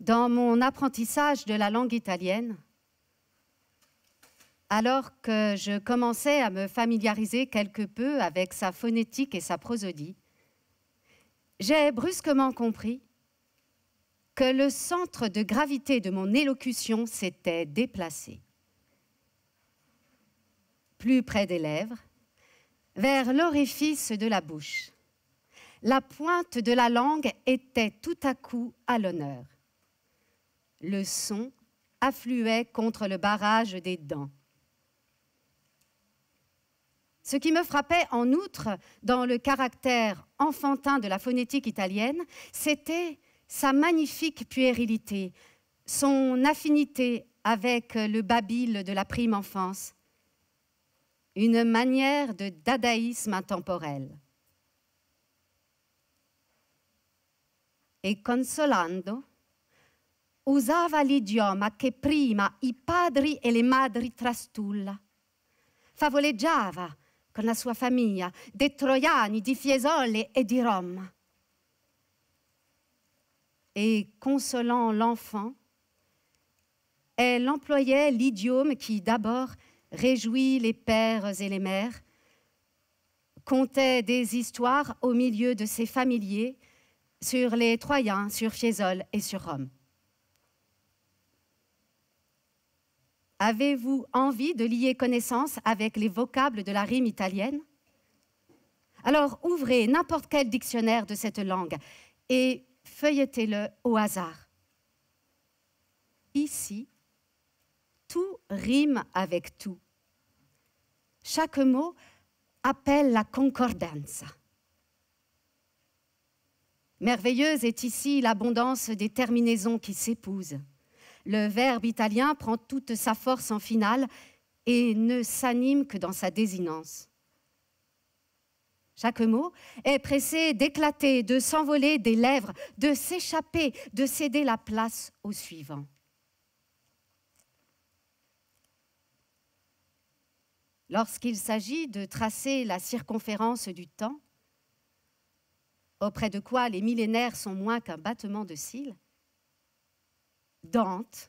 Dans mon apprentissage de la langue italienne, alors que je commençais à me familiariser quelque peu avec sa phonétique et sa prosodie, j'ai brusquement compris que le centre de gravité de mon élocution s'était déplacé. Plus près des lèvres, vers l'orifice de la bouche. La pointe de la langue était tout à coup à l'honneur. Le son affluait contre le barrage des dents. Ce qui me frappait en outre dans le caractère enfantin de la phonétique italienne, c'était sa magnifique puérilité, son affinité avec le babil de la prime enfance, une manière de dadaïsme intemporel. E consolando, usava l'idioma che prima i padri e le madri trastulla. Favoleggiava con la sua famiglia dei Troiani, di Fiesole e di Rome. Et consolant l'enfant, elle employait l'idiome qui d'abord réjouit les pères et les mères, contait des histoires au milieu de ses familiers sur les Troyens, sur Fiesole et sur Rome. Avez-vous envie de lier connaissance avec les vocables de la rime italienne? Alors ouvrez n'importe quel dictionnaire de cette langue et feuilletez-le au hasard. Ici, tout rime avec tout. Chaque mot appelle la concordanza. Merveilleuse est ici l'abondance des terminaisons qui s'épousent. Le verbe italien prend toute sa force en finale et ne s'anime que dans sa désinence. Chaque mot est pressé d'éclater, de s'envoler des lèvres, de s'échapper, de céder la place au suivant. Lorsqu'il s'agit de tracer la circonférence du temps, auprès de quoi les millénaires sont moins qu'un battement de cils, Dante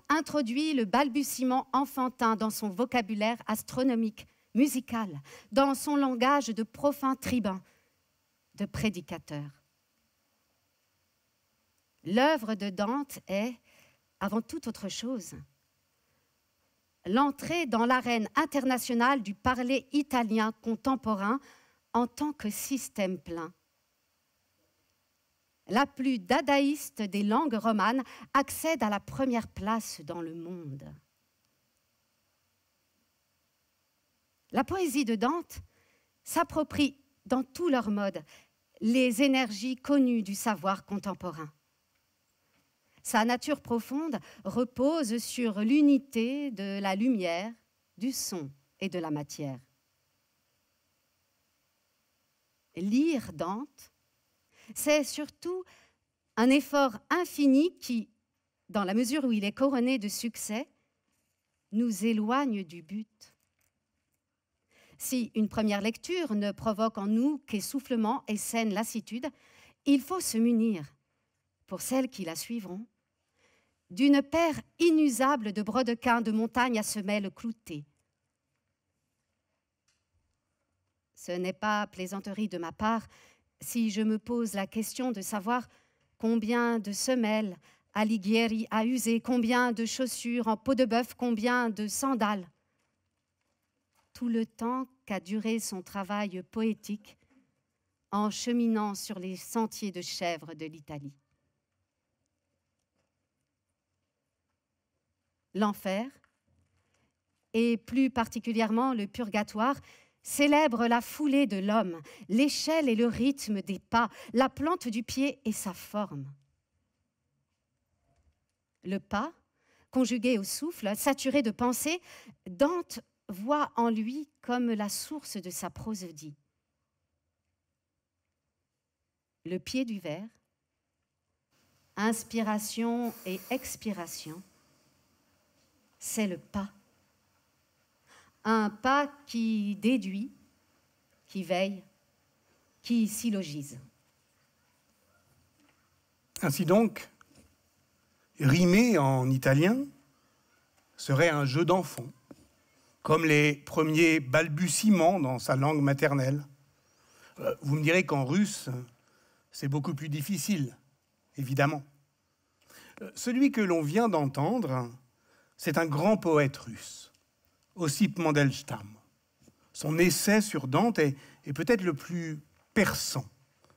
introduit le balbutiement enfantin dans son vocabulaire astronomique, musical, dans son langage de profin tribun, de prédicateur. L'œuvre de Dante est, avant toute autre chose, l'entrée dans l'arène internationale du parler italien contemporain en tant que système plein. La plus dadaïste des langues romanes accède à la première place dans le monde. La poésie de Dante s'approprie dans tous leurs modes les énergies connues du savoir contemporain. Sa nature profonde repose sur l'unité de la lumière, du son et de la matière. Lire Dante, c'est surtout un effort infini qui, dans la mesure où il est couronné de succès, nous éloigne du but. Si une première lecture ne provoque en nous qu'essoufflement et saine lassitude, il faut se munir, pour celles qui la suivront, d'une paire inusable de brodequins de montagne à semelles cloutées. Ce n'est pas plaisanterie de ma part si je me pose la question de savoir combien de semelles Alighieri a usé, combien de chaussures en peau de bœuf, combien de sandales. Tout le temps qu'a duré son travail poétique en cheminant sur les sentiers de chèvres de l'Italie. L'enfer, et plus particulièrement le purgatoire, célèbre la foulée de l'homme, l'échelle et le rythme des pas, la plante du pied et sa forme. Le pas, conjugué au souffle, saturé de pensée, Dante voit en lui comme la source de sa prosodie. Le pied du vers, inspiration et expiration, c'est le pas. Un pas qui déduit, qui veille, qui syllogise. Ainsi donc, rimer en italien serait un jeu d'enfant, comme les premiers balbutiements dans sa langue maternelle. Vous me direz qu'en russe, c'est beaucoup plus difficile, évidemment. Celui que l'on vient d'entendre, c'est un grand poète russe, Ossip Mandelstam. Son essai sur Dante est peut-être le plus perçant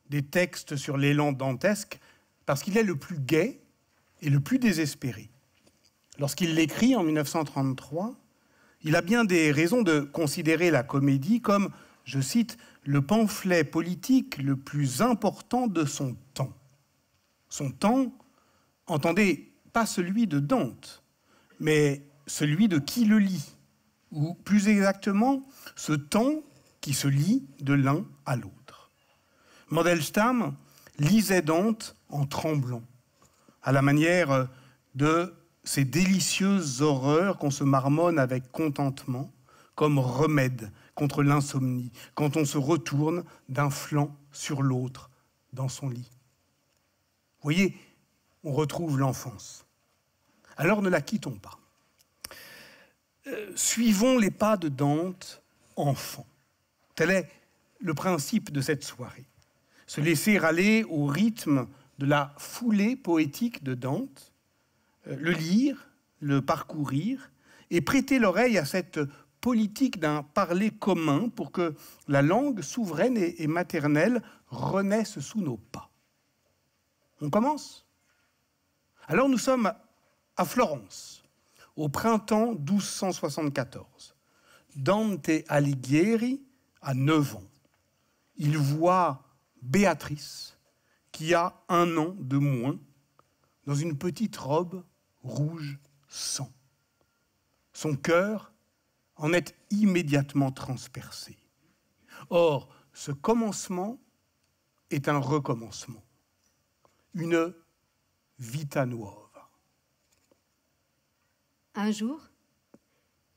des textes sur l'élan dantesque, parce qu'il est le plus gai et le plus désespéré. Lorsqu'il l'écrit en 1933, il a bien des raisons de considérer la comédie comme, je cite, le pamphlet politique le plus important de son temps. Son temps, entendez, pas celui de Dante, mais celui de qui le lit, ou plus exactement, ce temps qui se lit de l'un à l'autre. Mandelstam lisait Dante en tremblant, à la manière de ces délicieuses horreurs qu'on se marmonne avec contentement, comme remède contre l'insomnie, quand on se retourne d'un flanc sur l'autre dans son lit. Vous voyez, on retrouve l'enfance. Alors ne la quittons pas. Suivons les pas de Dante, enfant. Tel est le principe de cette soirée. Se laisser aller au rythme de la foulée poétique de Dante, le lire, le parcourir, et prêter l'oreille à cette politique d'un parler commun pour que la langue souveraine et maternelle renaisse sous nos pas. On commence? Alors nous sommes à Florence, au printemps 1274. Dante Alighieri a 9 ans. Il voit Béatrice, qui a 1 an de moins, dans une petite robe rouge sang. Son cœur en est immédiatement transpercé. Or, ce commencement est un recommencement, une vita nuova. Un jour,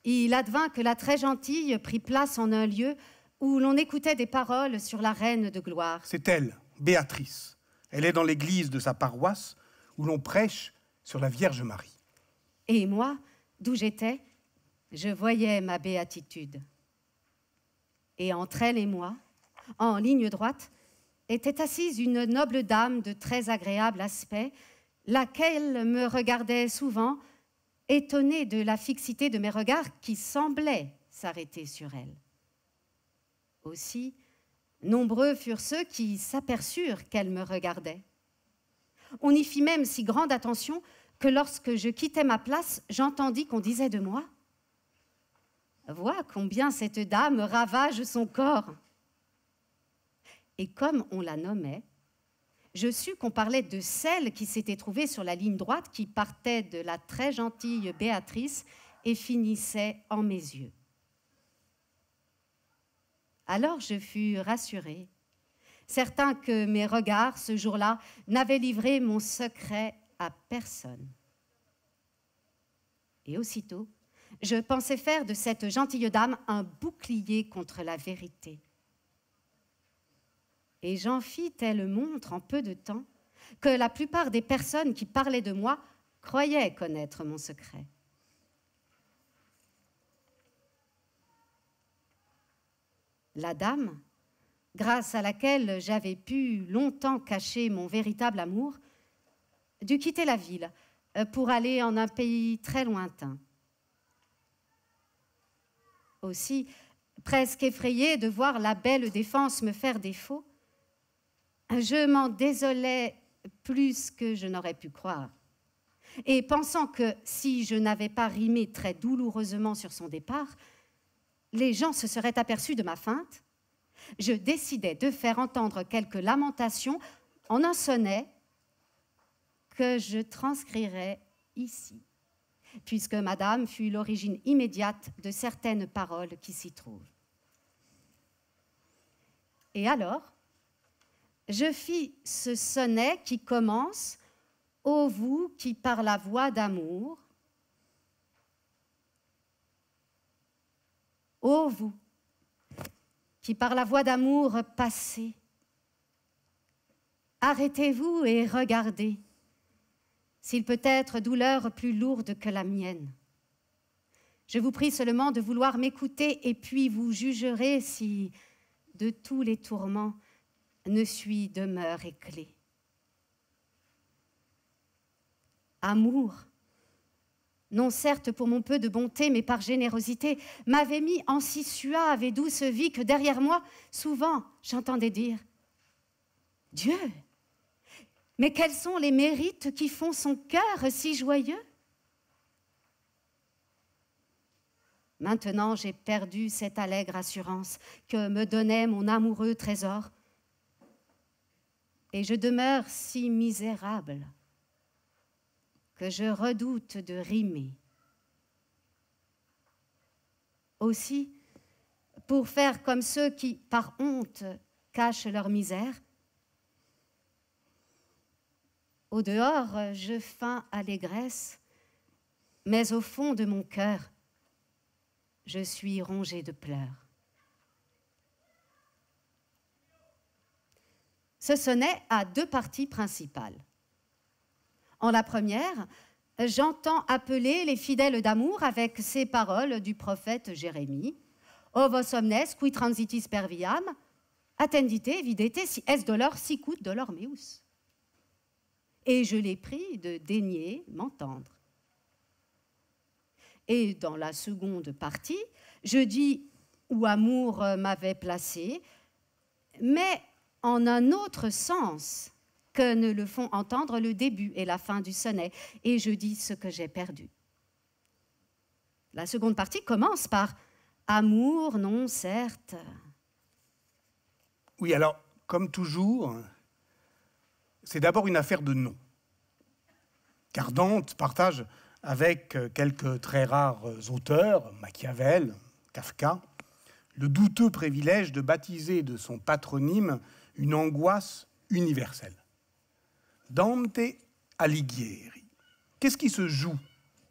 il advint que la très gentille prit place en un lieu où l'on écoutait des paroles sur la reine de gloire. C'est elle, Béatrice. Elle est dans l'église de sa paroisse où l'on prêche sur la Vierge Marie. Et moi, d'où j'étais, je voyais ma béatitude. Et entre elle et moi, en ligne droite, était assise une noble dame de très agréable aspect, laquelle me regardait souvent, étonnée de la fixité de mes regards qui semblaient s'arrêter sur elle. Aussi, nombreux furent ceux qui s'aperçurent qu'elle me regardait. On y fit même si grande attention que lorsque je quittais ma place, j'entendis qu'on disait de moi « Vois combien cette dame ravage son corps !» Et comme on la nommait, je sus qu'on parlait de celle qui s'était trouvée sur la ligne droite qui partait de la très gentille Béatrice et finissait en mes yeux. Alors je fus rassurée, certain que mes regards, ce jour-là, n'avaient livré mon secret à personne. Et aussitôt, je pensais faire de cette gentille dame un bouclier contre la vérité. Et j'en fis telle montre en peu de temps que la plupart des personnes qui parlaient de moi croyaient connaître mon secret. La dame, grâce à laquelle j'avais pu longtemps cacher mon véritable amour, dut quitter la ville pour aller en un pays très lointain. Aussi, presque effrayée de voir la belle défense me faire défaut, je m'en désolais plus que je n'aurais pu croire. Et pensant que si je n'avais pas rimé très douloureusement sur son départ, les gens se seraient aperçus de ma feinte, je décidai de faire entendre quelques lamentations en un sonnet que je transcrirai ici, puisque madame fut l'origine immédiate de certaines paroles qui s'y trouvent. Et alors, je fis ce sonnet qui commence « Ô vous qui par la voix d'amour » Ô vous, qui par la voix d'amour passez, arrêtez-vous et regardez, s'il peut être douleur plus lourde que la mienne. Je vous prie seulement de vouloir m'écouter et puis vous jugerez si, de tous les tourments, ne suis demeure et clé. Amour, non certes pour mon peu de bonté, mais par générosité, m'avait mis en si suave et douce vie que derrière moi, souvent, j'entendais dire « Dieu, mais quels sont les mérites qui font son cœur si joyeux ?» Maintenant, j'ai perdu cette allègre assurance que me donnait mon amoureux trésor, et je demeure si misérable que je redoute de rimer. Aussi, pour faire comme ceux qui, par honte, cachent leur misère, au dehors, je feins allégresse, mais au fond de mon cœur, je suis rongée de pleurs. Ce sonnet a deux parties principales. En la première, j'entends appeler les fidèles d'amour avec ces paroles du prophète Jérémie. « O vos omnes qui transitis per viam, attendite, videte, si es dolor sicut dolor meus. » Et je les prie de daigner m'entendre. Et dans la seconde partie, je dis où amour m'avait placé, mais en un autre sens que ne le font entendre le début et la fin du sonnet, et je dis ce que j'ai perdu. La seconde partie commence par « Amour, non, certes ». Oui, alors, comme toujours, c'est d'abord une affaire de nom. Car Dante partage avec quelques très rares auteurs, Machiavel, Kafka, le douteux privilège de baptiser de son patronyme une angoisse universelle. Dante Alighieri. Qu'est-ce qui se joue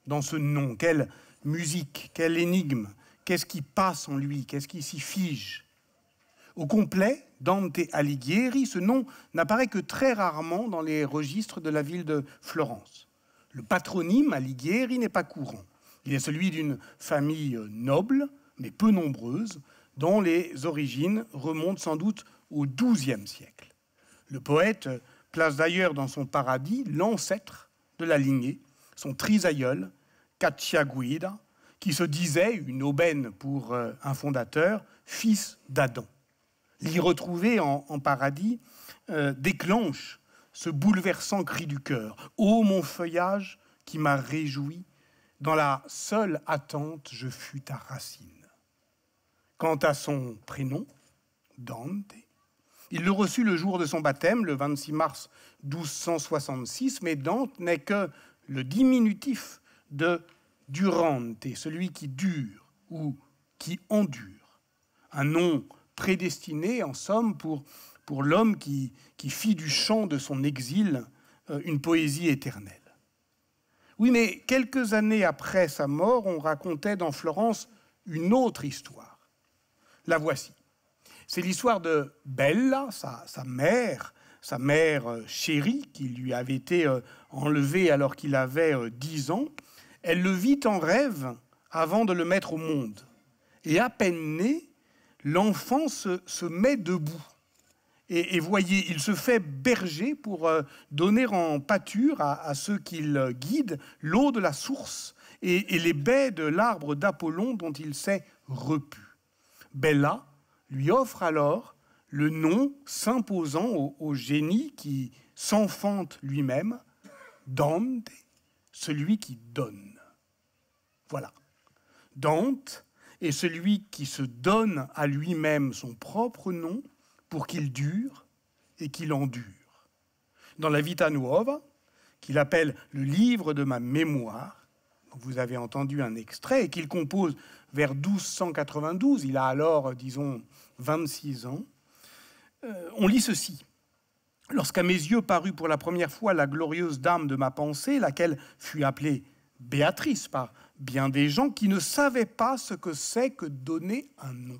dans ce nom? Quelle musique, quelle énigme? Qu'est-ce qui passe en lui? Qu'est-ce qui s'y fige? Au complet, Dante Alighieri, ce nom n'apparaît que très rarement dans les registres de la ville de Florence. Le patronyme Alighieri n'est pas courant. Il est celui d'une famille noble, mais peu nombreuse, dont les origines remontent sans doute au XIIe siècle. Le poète place d'ailleurs dans son paradis l'ancêtre de la lignée, son trisaïeul, Cacciaguida, qui se disait, une aubaine pour un fondateur, fils d'Adam. L'y retrouver en paradis déclenche ce bouleversant cri du cœur. « Ô mon feuillage qui m'a réjoui, dans la seule attente je fus ta racine. » Quant à son prénom, Dante, il le reçut le jour de son baptême, le 26 mars 1266, mais Dante n'est que le diminutif de Durante, celui qui dure ou qui endure. Un nom prédestiné, en somme, pour l'homme qui fit du chant de son exil une poésie éternelle. Oui, mais quelques années après sa mort, on racontait dans Florence une autre histoire. La voici. C'est l'histoire de Bella, sa mère chérie, qui lui avait été enlevée alors qu'il avait 10 ans. Elle le vit en rêve avant de le mettre au monde. Et à peine né, l'enfant se met debout. Et voyez, il se fait berger pour donner en pâture à ceux qu'il guide l'eau de la source et les baies de l'arbre d'Apollon dont il s'est repu. Bella lui offre alors le nom s'imposant au génie qui s'enfante lui-même, Dante, celui qui donne. Voilà. Dante est celui qui se donne à lui-même son propre nom pour qu'il dure et qu'il endure. Dans la Vita Nuova, qu'il appelle le livre de ma mémoire, dont vous avez entendu un extrait, et qu'il compose vers 1292, il a alors, disons, 26 ans, on lit ceci. « Lorsqu'à mes yeux parut pour la première fois la glorieuse dame de ma pensée, laquelle fut appelée Béatrice par bien des gens qui ne savaient pas ce que c'est que donner un nom. »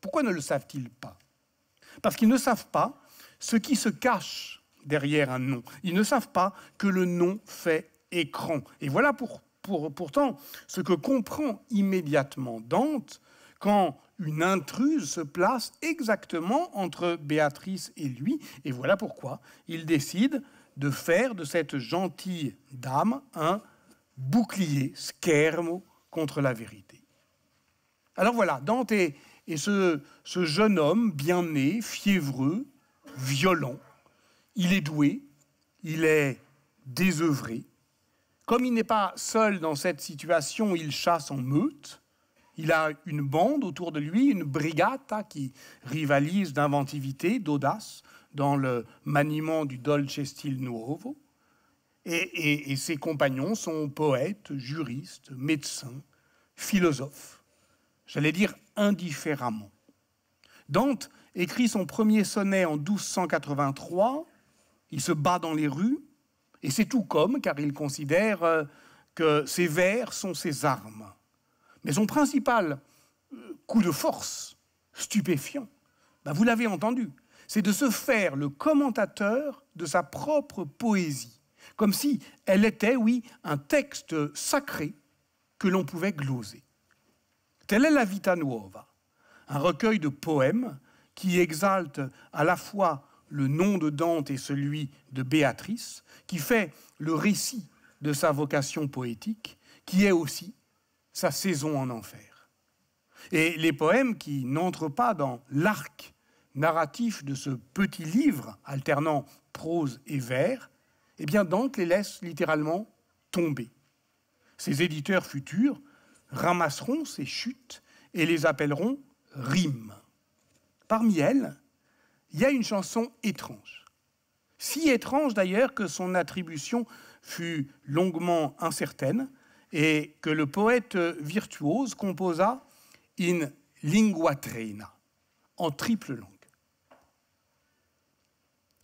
Pourquoi ne le savent-ils pas? Parce qu'ils ne savent pas ce qui se cache derrière un nom. Ils ne savent pas que le nom fait écran. Et voilà pourtant ce que comprend immédiatement Dante quand une intruse se place exactement entre Béatrice et lui. Et voilà pourquoi il décide de faire de cette gentille dame un bouclier, schermo, contre la vérité. Alors voilà, Dante est ce jeune homme bien né, fiévreux, violent. Il est doué, il est désœuvré. Comme il n'est pas seul dans cette situation, il chasse en meute. Il a une bande autour de lui, une brigata qui rivalise d'inventivité, d'audace dans le maniement du dolce stil nuovo. Et ses compagnons sont poètes, juristes, médecins, philosophes. J'allais dire indifféremment. Dante écrit son premier sonnet en 1283. Il se bat dans les rues. Et c'est tout comme, car il considère que ses vers sont ses armes. Mais son principal coup de force, stupéfiant, vous l'avez entendu, c'est de se faire le commentateur de sa propre poésie, comme si elle était, oui, un texte sacré que l'on pouvait gloser. Telle est la Vita Nuova, un recueil de poèmes qui exalte à la fois le nom de Dante et celui de Béatrice, qui fait le récit de sa vocation poétique, qui est aussi sa saison en enfer. Et les poèmes qui n'entrent pas dans l'arc narratif de ce petit livre, alternant prose et vers, eh bien Dante les laisse littéralement tomber. Ses éditeurs futurs ramasseront ces chutes et les appelleront rimes. Parmi elles, il y a une chanson étrange. Si étrange d'ailleurs que son attribution fut longuement incertaine et que le poète virtuose composa in lingua trena, en triple langue.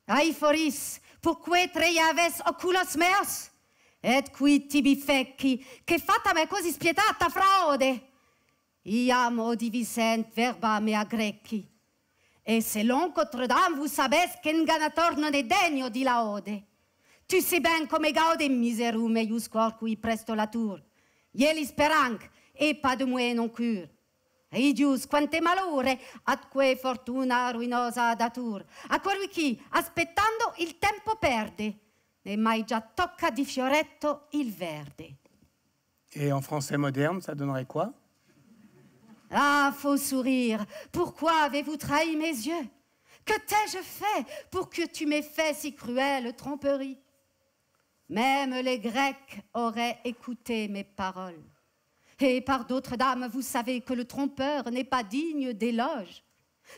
Ai foris, pourquoi treiaves oculos meos? Et qui tibi fecci, che fatta me così spietata fraude? Iam odivisent verba mea grecci. Et selon qu'autre dame vous savez qu'un ganator non est degno di laude. Tu sais bien come gaude miserum eius qui presto la tour. Ieli speranc, et pas de moi non cure. Idius, quante malore, atque fortuna ruinosa datur. A colui chi, aspettando, il tempo perde, e mai già tocca di fioretto il verde. Et en français moderne, ça donnerait quoi? Ah, faux sourire, pourquoi avez-vous trahi mes yeux? Que t'ai-je fait pour que tu m'aies fait si cruelle tromperie? Même les Grecs auraient écouté mes paroles. Et par d'autres dames, vous savez que le trompeur n'est pas digne d'éloge.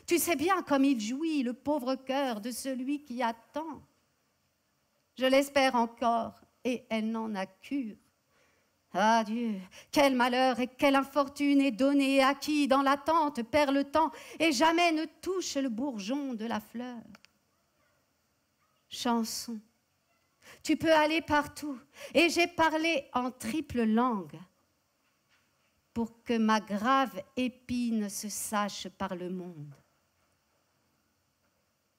Tu sais bien comme il jouit le pauvre cœur de celui qui attend. Je l'espère encore, et elle n'en a cure. Ah Dieu, quel malheur et quelle infortune est donnée à qui, dans l'attente, perd le temps et jamais ne touche le bourgeon de la fleur. Chanson, tu peux aller partout, et j'ai parlé en triple langue pour que ma grave épine se sache par le monde.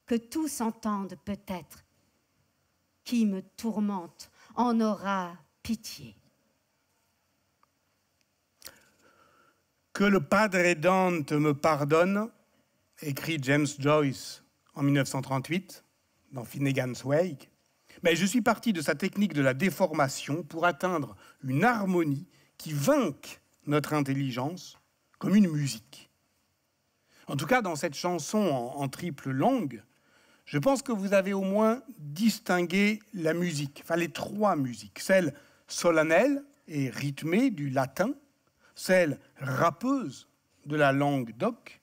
Que tous entendent peut-être, qui me tourmente en aura pitié. Que le Padre Dante me pardonne, écrit James Joyce en 1938 dans Finnegan's Wake. Mais je suis parti de sa technique de la déformation pour atteindre une harmonie qui vainque notre intelligence comme une musique. En tout cas, dans cette chanson en triple langue, je pense que vous avez au moins distingué la musique, enfin les trois musiques, celle solennelle et rythmée du latin, celle rappeuse de la langue d'oc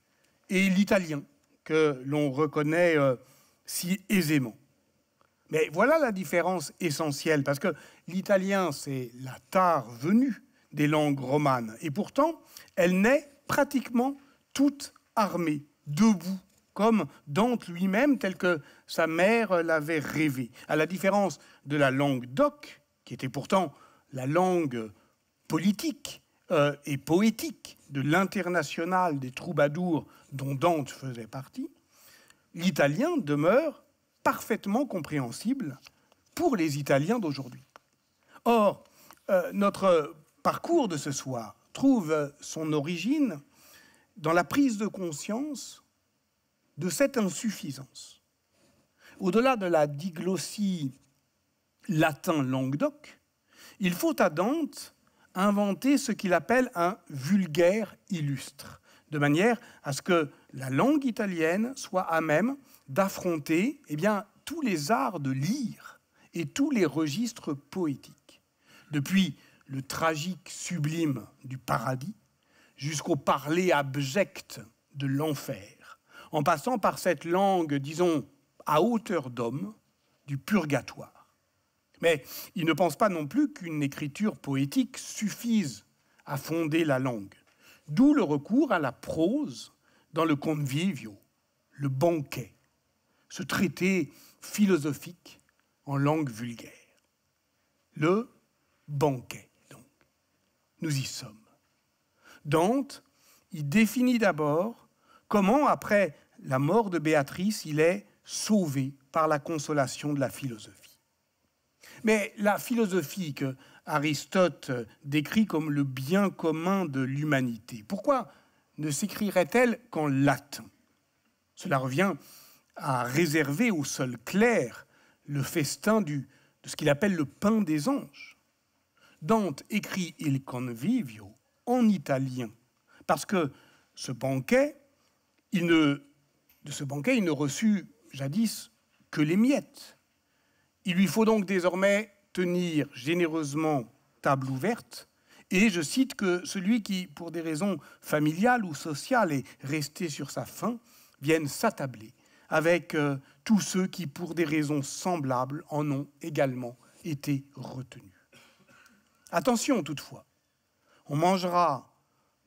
et l'italien que l'on reconnaît si aisément. Mais voilà la différence essentielle, parce que l'italien, c'est la tare venue des langues romanes, et pourtant, elle naît pratiquement toute armée, debout, comme Dante lui-même, tel que sa mère l'avait rêvé. À la différence de la langue d'oc, qui était pourtant la langue politique et poétique de l'international des troubadours dont Dante faisait partie, l'italien demeure parfaitement compréhensible pour les Italiens d'aujourd'hui. Or, notre parcours de ce soir trouve son origine dans la prise de conscience de cette insuffisance. Au-delà de la diglossie latin-languedoc, il faut à Dante inventer ce qu'il appelle un vulgaire illustre, de manière à ce que la langue italienne soit à même d'affronter tous les arts de lire et tous les registres poétiques, depuis le tragique sublime du paradis jusqu'au parler abject de l'enfer, en passant par cette langue, disons, à hauteur d'homme, du purgatoire. Mais il ne pense pas non plus qu'une écriture poétique suffise à fonder la langue, d'où le recours à la prose dans le convivio, le banquet, ce traité philosophique en langue vulgaire. Le banquet, donc. Nous y sommes. Dante y définit d'abord comment, après la mort de Béatrice, il est sauvé par la consolation de la philosophie. Mais la philosophie que Aristote décrit comme le bien commun de l'humanité, pourquoi ne s'écrirait-elle qu'en latin? Cela revient à réserver au seul clerc le festin de ce qu'il appelle le pain des anges. Dante écrit Il Convivio en italien, parce que ce banquet, il ne reçut jadis que les miettes. Il lui faut donc désormais tenir généreusement table ouverte, et je cite que celui qui, pour des raisons familiales ou sociales, est resté sur sa faim, vienne s'attabler avec tous ceux qui, pour des raisons semblables, en ont également été retenus. Attention toutefois, on mangera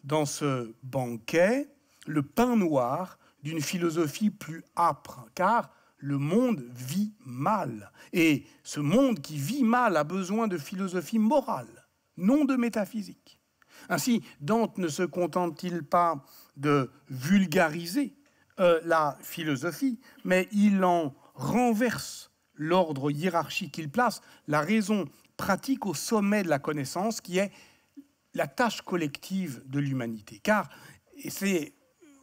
dans ce banquet le pain noir d'une philosophie plus âpre, car le monde vit mal. Et ce monde qui vit mal a besoin de philosophie morale, non de métaphysique. Ainsi, Dante ne se contente-t-il pas de vulgariser la philosophie, mais il en renverse l'ordre hiérarchique, il place la raison pratique au sommet de la connaissance, qui est la tâche collective de l'humanité. Car c'est,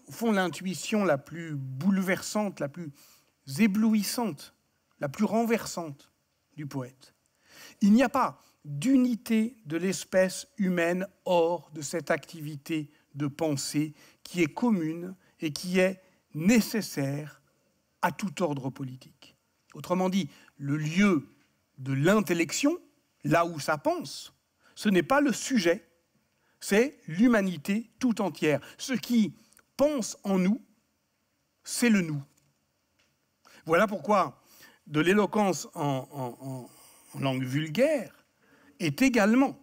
au fond, l'intuition la plus bouleversante, la plus éblouissante, la plus renversante du poète. Il n'y a pas d'unité de l'espèce humaine hors de cette activité de pensée qui est commune et qui est nécessaire à tout ordre politique. Autrement dit, le lieu de l'intellection, là où ça pense, ce n'est pas le sujet, c'est l'humanité tout entière. Ce qui pense en nous, c'est le nous. Voilà pourquoi de l'éloquence en langue vulgaire est également,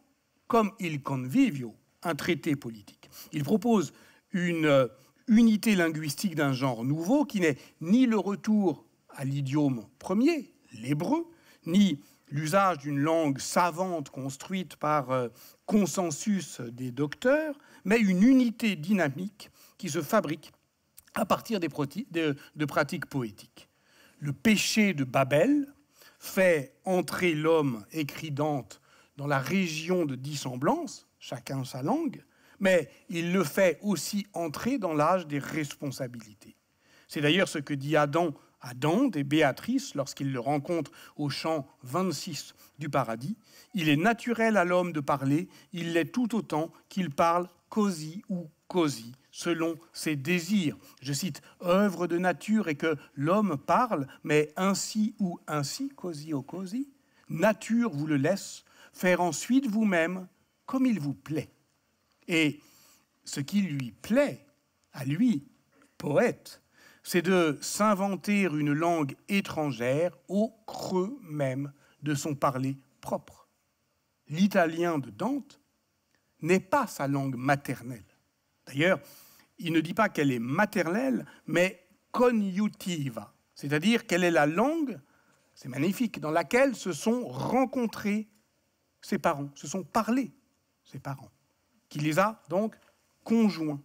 comme Il Convivio, un traité politique. Il propose une unité linguistique d'un genre nouveau qui n'est ni le retour à l'idiome premier, l'hébreu, ni l'usage d'une langue savante construite par consensus des docteurs, mais une unité dynamique qui se fabrique à partir de pratiques poétiques. Le péché de Babel fait entrer l'homme, écrit Dante, dans la région de dissemblance, chacun sa langue, mais il le fait aussi entrer dans l'âge des responsabilités. C'est d'ailleurs ce que dit Adam à Dante et Béatrice lorsqu'il le rencontre au chant 26 du paradis. Il est naturel à l'homme de parler, il l'est tout autant qu'il parle così ou così, selon ses désirs. Je cite « œuvre de nature et que l'homme parle, mais ainsi ou ainsi, così ou così, nature vous le laisse, faire ensuite vous-même comme il vous plaît. » Et ce qui lui plaît, à lui, poète, c'est de s'inventer une langue étrangère au creux même de son parler propre. L'italien de Dante n'est pas sa langue maternelle. D'ailleurs, il ne dit pas qu'elle est maternelle, mais coniutiva, c'est-à-dire qu'elle est la langue, c'est magnifique, dans laquelle se sont rencontrés ses parents, se sont parlés ses parents, qui les a donc conjoints.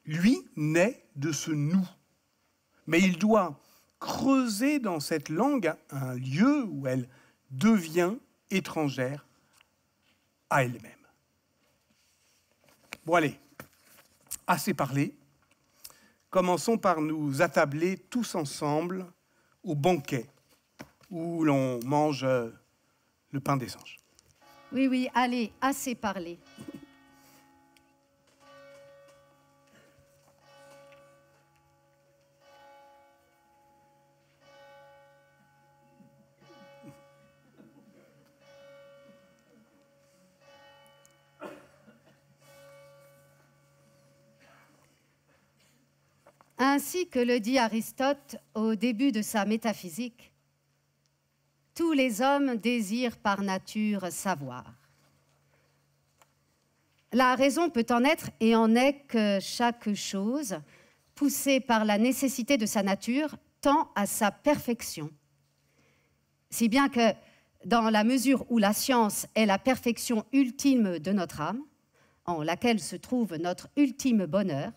Lui naît de ce nous, mais il doit creuser dans cette langue un lieu où elle devient étrangère à elle-même. Bon allez, assez parlé. Commençons par nous attabler tous ensemble au banquet où l'on mange le pain des anges. Oui, oui, allez, assez parlé. Ainsi que le dit Aristote au début de sa métaphysique, tous les hommes désirent par nature savoir. La raison peut en être et en est que chaque chose, poussée par la nécessité de sa nature, tend à sa perfection. Si bien que, dans la mesure où la science est la perfection ultime de notre âme, en laquelle se trouve notre ultime bonheur,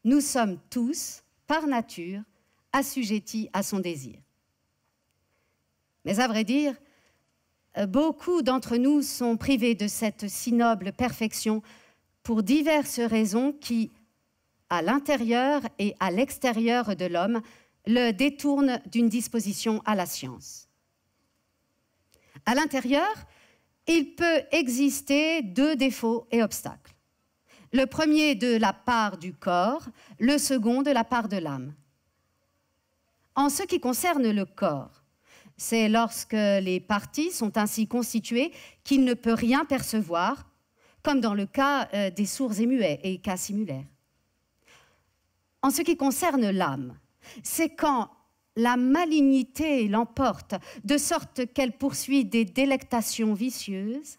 nous sommes tous, par nature, assujettis à son désir. Mais à vrai dire, beaucoup d'entre nous sont privés de cette si noble perfection pour diverses raisons qui, à l'intérieur et à l'extérieur de l'homme, le détournent d'une disposition à la science. À l'intérieur, il peut exister deux défauts et obstacles. Le premier de la part du corps, le second de la part de l'âme. En ce qui concerne le corps, c'est lorsque les parties sont ainsi constituées qu'il ne peut rien percevoir, comme dans le cas des sourds et muets et cas similaires. En ce qui concerne l'âme, c'est quand la malignité l'emporte, de sorte qu'elle poursuit des délectations vicieuses,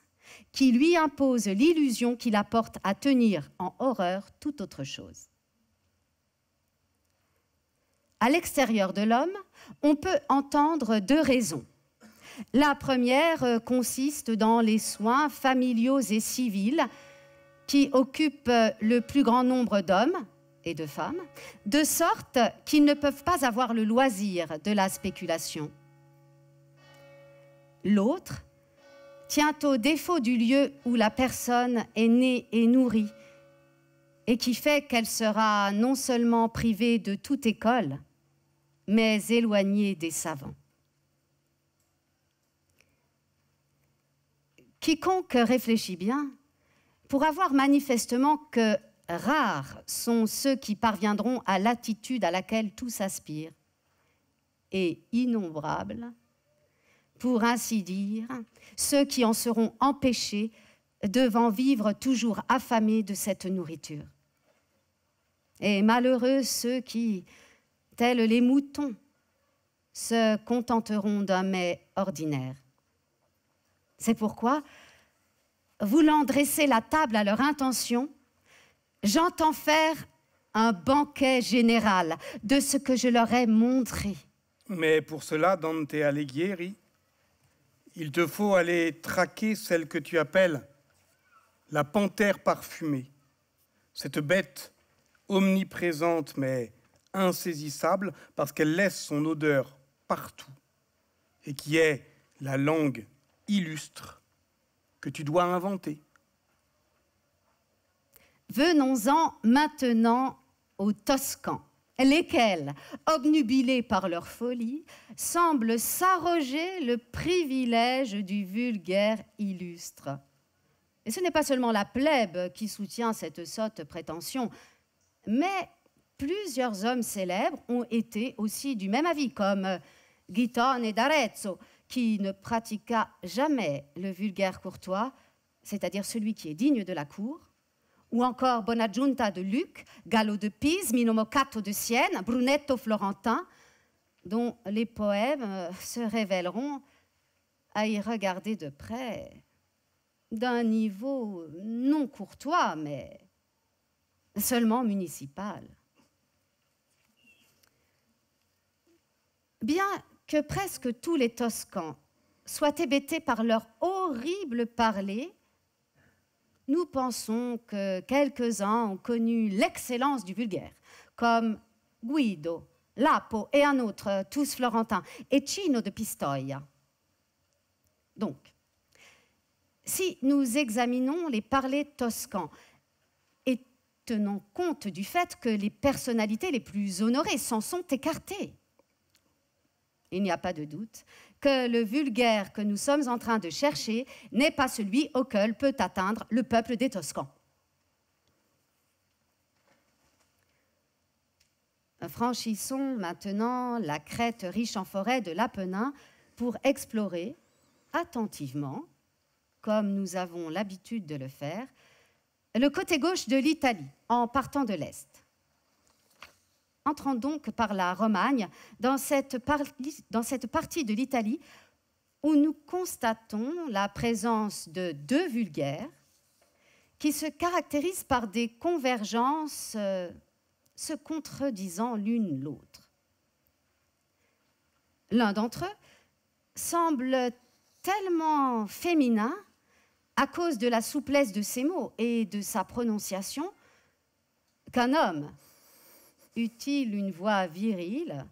qui lui impose l'illusion qui la porte à tenir en horreur toute autre chose. À l'extérieur de l'homme, on peut entendre deux raisons. La première consiste dans les soins familiaux et civils qui occupent le plus grand nombre d'hommes et de femmes, de sorte qu'ils ne peuvent pas avoir le loisir de la spéculation. L'autre tient au défaut du lieu où la personne est née et nourrie, et qui fait qu'elle sera non seulement privée de toute école, mais éloignée des savants. Quiconque réfléchit bien pourra voir manifestement que rares sont ceux qui parviendront à l'attitude à laquelle tous aspirent, et innombrables, pour ainsi dire, ceux qui en seront empêchés devant vivre toujours affamés de cette nourriture. Et malheureux ceux qui, tels les moutons, se contenteront d'un mets ordinaire. C'est pourquoi, voulant dresser la table à leur intention, j'entends faire un banquet général de ce que je leur ai montré. Mais pour cela, Dante Alighieri, il te faut aller traquer celle que tu appelles la panthère parfumée, cette bête omniprésente mais insaisissable parce qu'elle laisse son odeur partout et qui est la langue illustre que tu dois inventer. Venons-en maintenant aux Toscans, lesquels, obnubilés par leur folie, semblent s'arroger le privilège du vulgaire illustre. Et ce n'est pas seulement la plèbe qui soutient cette sotte prétention, mais plusieurs hommes célèbres ont été aussi du même avis, comme Gittone d'Arezzo, qui ne pratiqua jamais le vulgaire courtois, c'est-à-dire celui qui est digne de la cour, ou encore Bonaggiunta de Lucques, Gallo de Pise, Mino Moccato de Sienne, Brunetto Florentin, dont les poèmes se révéleront, à y regarder de près, d'un niveau non courtois, mais seulement municipal. Bien que presque tous les Toscans soient hébétés par leur horrible parler, nous pensons que quelques-uns ont connu l'excellence du vulgaire, comme Guido, Lapo et un autre, tous florentins, et Cino de Pistoia. Donc, si nous examinons les parlers toscans et tenons compte du fait que les personnalités les plus honorées s'en sont écartées, il n'y a pas de doute que le vulgaire que nous sommes en train de chercher n'est pas celui auquel peut atteindre le peuple des Toscans. Franchissons maintenant la crête riche en forêts de l'Apennin pour explorer attentivement, comme nous avons l'habitude de le faire, le côté gauche de l'Italie, en partant de l'Est. Entrons donc par la Romagne dans cette partie de l'Italie où nous constatons la présence de deux vulgaires qui se caractérisent par des convergences se contredisant l'une l'autre. L'un d'entre eux semble tellement féminin à cause de la souplesse de ses mots et de sa prononciation qu'un homme, eût-il une voix virile,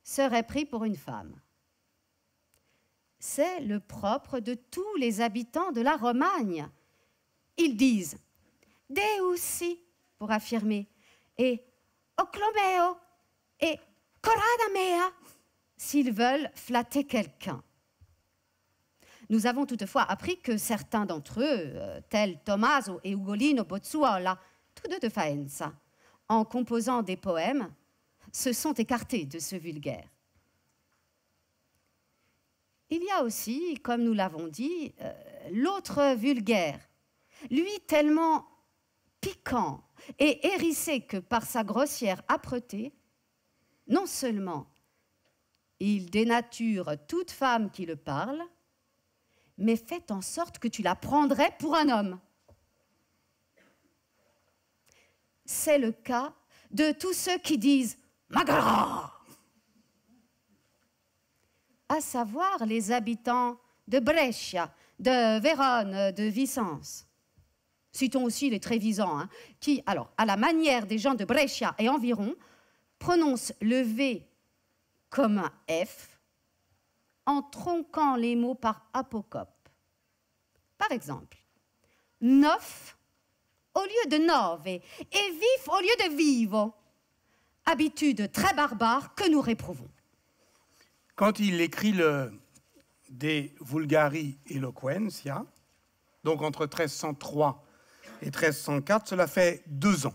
serait pris pour une femme. C'est le propre de tous les habitants de la Romagne. Ils disent « Deusi » pour affirmer, et « Oclomeo » et « Corada mea » s'ils veulent flatter quelqu'un. Nous avons toutefois appris que certains d'entre eux, tels Tommaso et Ugolino Bozzuola, tous deux de Faenza, en composant des poèmes, se sont écartés de ce vulgaire. Il y a aussi, comme nous l'avons dit, l'autre vulgaire, lui tellement piquant et hérissé que par sa grossière âpreté, non seulement il dénature toute femme qui le parle, mais fait en sorte que tu la prendrais pour un homme. C'est le cas de tous ceux qui disent « Magara », à savoir les habitants de Brescia, de Vérone, de Vicence. Citons aussi les Trévisans, qui, alors, à la manière des gens de Brescia et environ, prononcent le V comme un F en tronquant les mots par apocope. Par exemple, neuf au lieu de nove et vif au lieu de vivo, habitude très barbare que nous réprouvons. Quand il écrit le De Vulgari Eloquentia, donc entre 1303 et 1304, cela fait 2 ans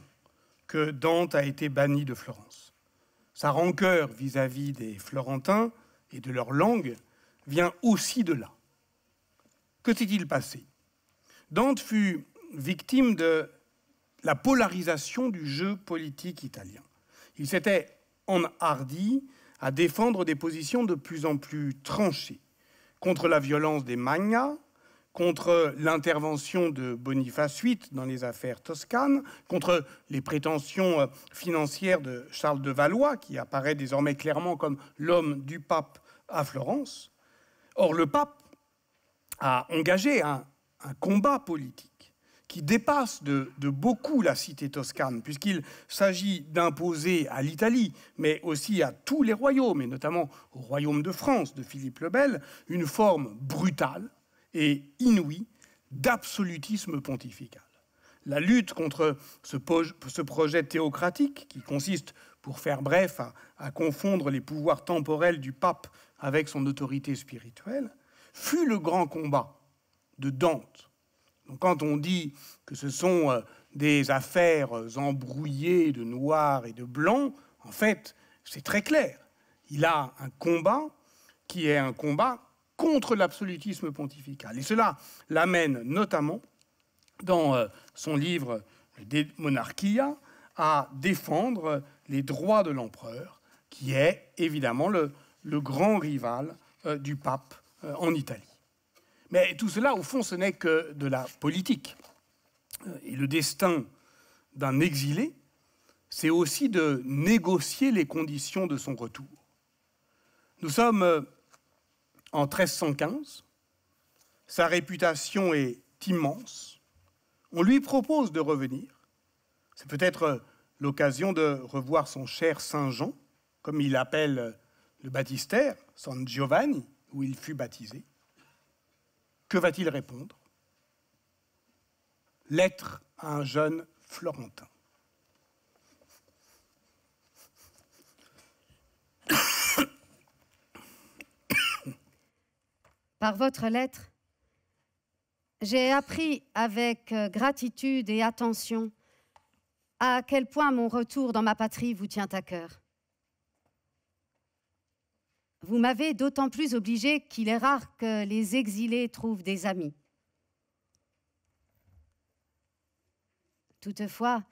que Dante a été banni de Florence. Sa rancœur vis-à-vis des Florentins et de leur langue vient aussi de là. Que s'est-il passé? Dante fut victime de la polarisation du jeu politique italien. Il s'était enhardi à défendre des positions de plus en plus tranchées contre la violence des Magna, contre l'intervention de Boniface VIII dans les affaires toscanes, contre les prétentions financières de Charles de Valois, qui apparaît désormais clairement comme l'homme du pape à Florence. Or, le pape a engagé un combat politique qui dépasse de beaucoup la cité toscane, puisqu'il s'agit d'imposer à l'Italie, mais aussi à tous les royaumes, et notamment au royaume de France de Philippe le Bel, une forme brutale et inouïe d'absolutisme pontifical. La lutte contre ce projet théocratique, qui consiste, pour faire bref, à confondre les pouvoirs temporels du pape avec son autorité spirituelle, fut le grand combat de Dante. Donc, quand on dit que ce sont des affaires embrouillées de noir et de blanc, en fait, c'est très clair. Il a un combat qui est un combat contre l'absolutisme pontifical. Et cela l'amène notamment, dans son livre De Monarchia, à défendre les droits de l'empereur, qui est évidemment le grand rival du pape en Italie. Mais tout cela, au fond, ce n'est que de la politique. Et le destin d'un exilé, c'est aussi de négocier les conditions de son retour. Nous sommes en 1315, sa réputation est immense, on lui propose de revenir. C'est peut-être l'occasion de revoir son cher Saint Jean, comme il appelle le baptistère, San Giovanni, où il fut baptisé. Que va-t-il répondre? Lettre à un jeune Florentin. Par votre lettre, j'ai appris avec gratitude et attention à quel point mon retour dans ma patrie vous tient à cœur. Vous m'avez d'autant plus obligé qu'il est rare que les exilés trouvent des amis. Toutefois,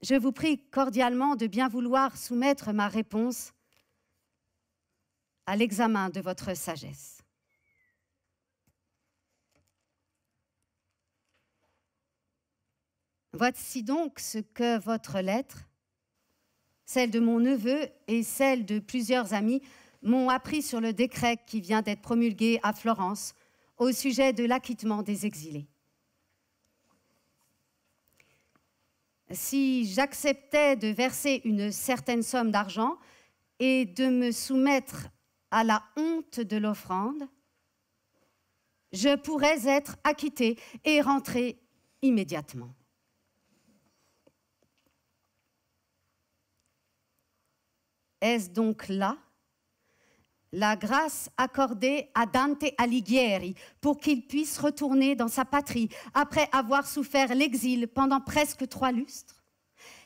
je vous prie cordialement de bien vouloir soumettre ma réponse à l'examen de votre sagesse. Voici donc ce que votre lettre, celle de mon neveu et celle de plusieurs amis, m'ont appris sur le décret qui vient d'être promulgué à Florence au sujet de l'acquittement des exilés. Si j'acceptais de verser une certaine somme d'argent et de me soumettre à la honte de l'offrande, je pourrais être acquitté et rentrer immédiatement. Est-ce donc là la grâce accordée à Dante Alighieri pour qu'il puisse retourner dans sa patrie après avoir souffert l'exil pendant presque 3 lustres?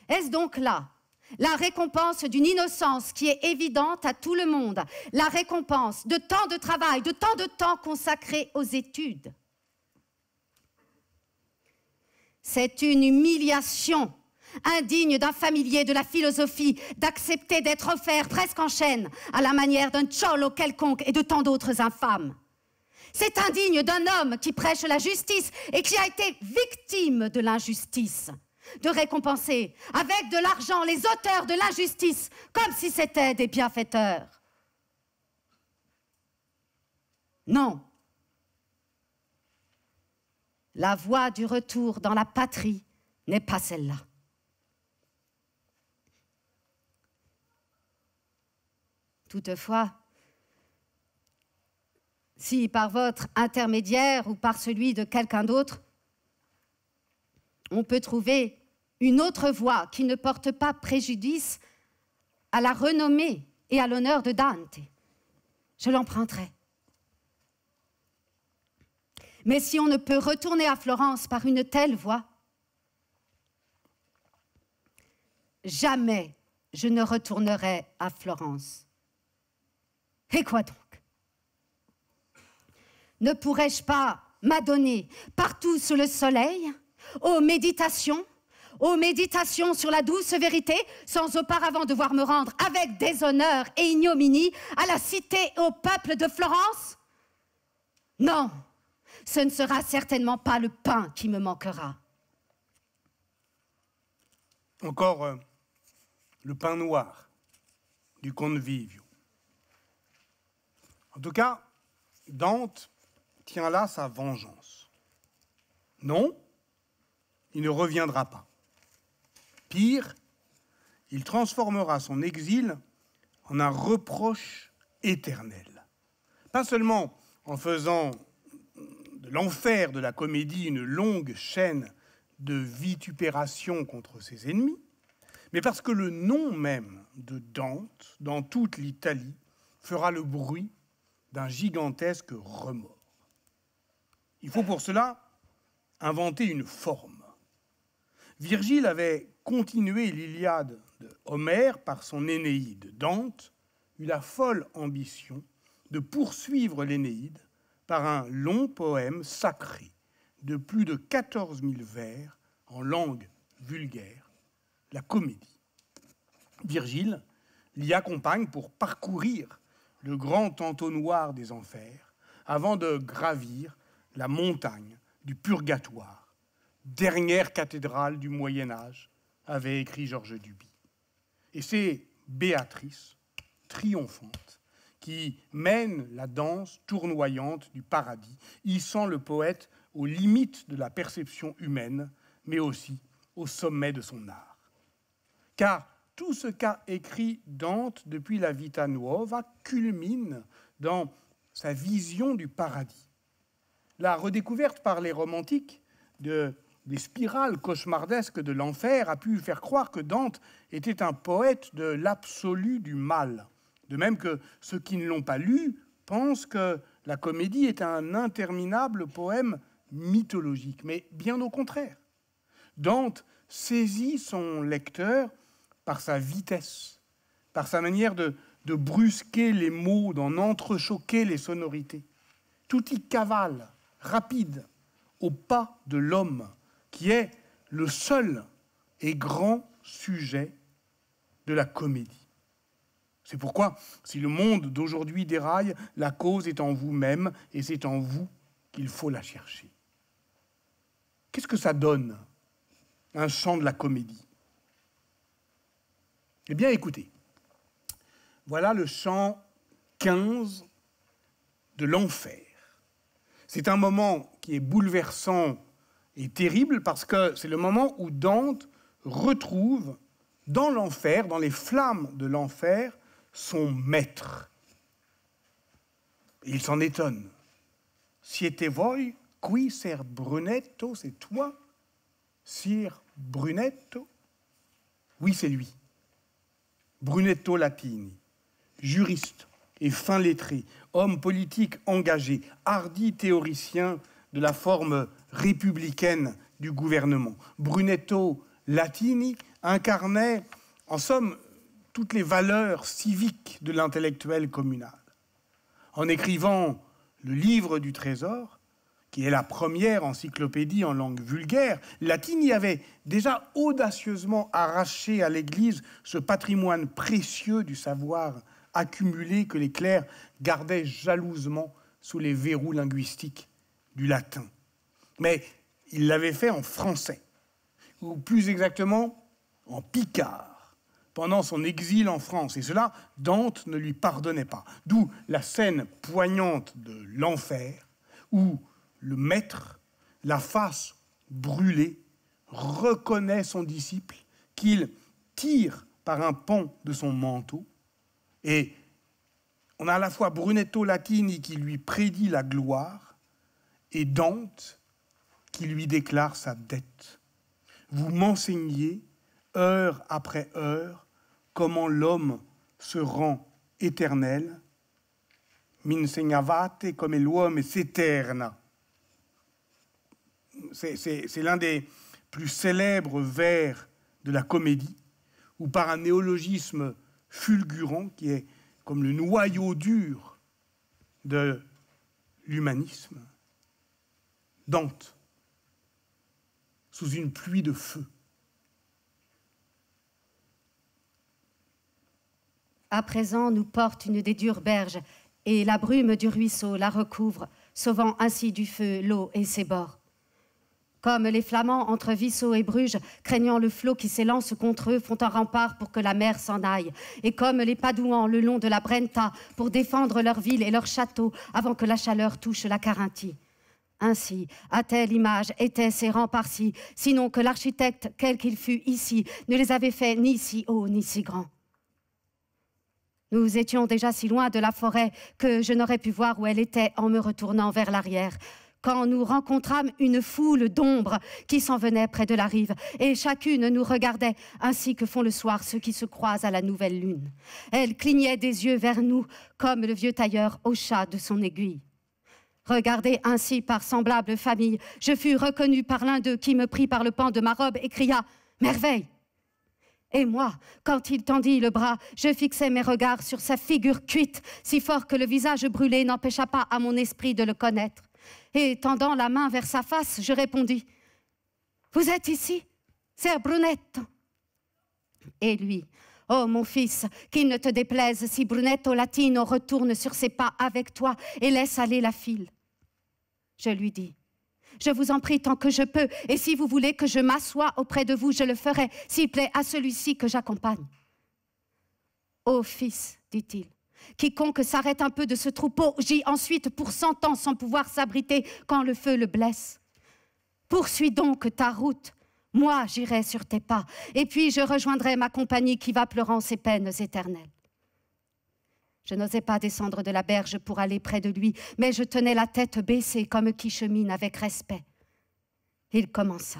Est-ce donc là la récompense d'une innocence qui est évidente à tout le monde, la récompense de tant de travail, de tant de temps consacré aux études? C'est une humiliation indigne d'un familier de la philosophie, d'accepter d'être offert presque en chaîne à la manière d'un tcholo quelconque et de tant d'autres infâmes. C'est indigne d'un homme qui prêche la justice et qui a été victime de l'injustice, de récompenser avec de l'argent les auteurs de l'injustice comme si c'étaient des bienfaiteurs. Non. La voie du retour dans la patrie n'est pas celle-là. Toutefois, si par votre intermédiaire ou par celui de quelqu'un d'autre, on peut trouver une autre voie qui ne porte pas préjudice à la renommée et à l'honneur de Dante, je l'emprunterai. Mais si on ne peut retourner à Florence par une telle voie, jamais je ne retournerai à Florence. Et quoi donc? Ne pourrais-je pas m'adonner partout sous le soleil aux méditations sur la douce vérité, sans auparavant devoir me rendre avec déshonneur et ignominie à la cité et au peuple de Florence? Non, ce ne sera certainement pas le pain qui me manquera. Encore le pain noir du convivio. En tout cas, Dante tient là sa vengeance. Non, il ne reviendra pas. Pire, il transformera son exil en un reproche éternel. Pas seulement en faisant de l'enfer de la comédie une longue chaîne de vitupération contre ses ennemis, mais parce que le nom même de Dante, dans toute l'Italie, fera le bruit d'un gigantesque remords. Il faut pour cela inventer une forme. Virgile avait continué l'Iliade de Homère par son Énéide. Dante eut la folle ambition de poursuivre l'Énéide par un long poème sacré de plus de 14 000 vers en langue vulgaire, la comédie. Virgile l'y accompagne pour parcourir le grand entonnoir des enfers avant de gravir la montagne du purgatoire, dernière cathédrale du Moyen-Âge, avait écrit Georges Duby. Et c'est Béatrice, triomphante, qui mène la danse tournoyante du paradis, hissant le poète aux limites de la perception humaine, mais aussi au sommet de son art. Car tout ce qu'a écrit Dante depuis la Vita Nuova culmine dans sa vision du paradis. La redécouverte par les romantiques des spirales cauchemardesques de l'enfer a pu faire croire que Dante était un poète de l'absolu du mal. De même que ceux qui ne l'ont pas lu pensent que la comédie est un interminable poème mythologique. Mais bien au contraire, Dante saisit son lecteur par sa vitesse, par sa manière de brusquer les mots, d'en entrechoquer les sonorités. Tout y cavale, rapide, au pas de l'homme, qui est le seul et grand sujet de la comédie. C'est pourquoi, si le monde d'aujourd'hui déraille, la cause est en vous-même, et c'est en vous qu'il faut la chercher. Qu'est-ce que ça donne, un chant de la comédie? Eh bien, écoutez, voilà le chant 15 de l'enfer. C'est un moment qui est bouleversant et terrible parce que c'est le moment où Dante retrouve dans l'enfer, dans les flammes de l'enfer, son maître. Et il s'en étonne. Siete voi qui ser Brunetto, c'est toi, Sir Brunetto? Oui, c'est lui. Brunetto Latini, juriste et fin lettré, homme politique engagé, hardi théoricien de la forme républicaine du gouvernement. Brunetto Latini incarnait, en somme, toutes les valeurs civiques de l'intellectuel communal. En écrivant le livre du Trésor, qui est la première encyclopédie en langue vulgaire, Latini avait déjà audacieusement arraché à l'Église ce patrimoine précieux du savoir accumulé que les clercs gardaient jalousement sous les verrous linguistiques du latin. Mais il l'avait fait en français, ou plus exactement en picard, pendant son exil en France. Et cela, Dante ne lui pardonnait pas. D'où la scène poignante de l'enfer, où le maître, la face brûlée, reconnaît son disciple, qu'il tire par un pan de son manteau. Et on a à la fois Brunetto Latini qui lui prédit la gloire et Dante qui lui déclare sa dette. Vous m'enseignez, heure après heure, comment l'homme se rend éternel. M'insegnavate come l'uomo s'eterna. C'est l'un des plus célèbres vers de la comédie, où par un néologisme fulgurant, qui est comme le noyau dur de l'humanisme, Dante, sous une pluie de feu. À présent, nous porte une des dures berges, et la brume du ruisseau la recouvre, sauvant ainsi du feu l'eau et ses bords. Comme les Flamands entre Vissot et Bruges, craignant le flot qui s'élance contre eux, font un rempart pour que la mer s'en aille. Et comme les Padouans le long de la Brenta, pour défendre leur ville et leur château, avant que la chaleur touche la Carinthie. Ainsi, à telle image étaient ces remparts-ci, sinon que l'architecte, quel qu'il fût ici, ne les avait faits ni si hauts ni si grands. Nous étions déjà si loin de la forêt que je n'aurais pu voir où elle était en me retournant vers l'arrière, quand nous rencontrâmes une foule d'ombres qui s'en venaient près de la rive, et chacune nous regardait, ainsi que font le soir ceux qui se croisent à la nouvelle lune. Elle clignait des yeux vers nous, comme le vieux tailleur au chat de son aiguille. Regardé ainsi par semblable famille, je fus reconnu par l'un d'eux qui me prit par le pan de ma robe et cria « Merveille !» Et moi, quand il tendit le bras, je fixai mes regards sur sa figure cuite, si fort que le visage brûlé n'empêcha pas à mon esprit de le connaître. Et tendant la main vers sa face, je répondis « Vous êtes ici, Ser Brunetto ?» Et lui « Oh, mon fils, qu'il ne te déplaise si Brunetto Latino retourne sur ses pas avec toi et laisse aller la file. » Je lui dis « Je vous en prie tant que je peux, et si vous voulez que je m'assoie auprès de vous, je le ferai, s'il plaît à celui-ci que j'accompagne. »« Ô fils, dit-il, quiconque s'arrête un peu de ce troupeau gît ensuite pour 100 ans sans pouvoir s'abriter quand le feu le blesse. Poursuis donc ta route, Moi, j'irai sur tes pas, et puis je rejoindrai ma compagnie qui va pleurant ses peines éternelles. » Je n'osais pas descendre de la berge pour aller près de lui, mais je tenais la tête baissée comme qui chemine avec respect. Il commença.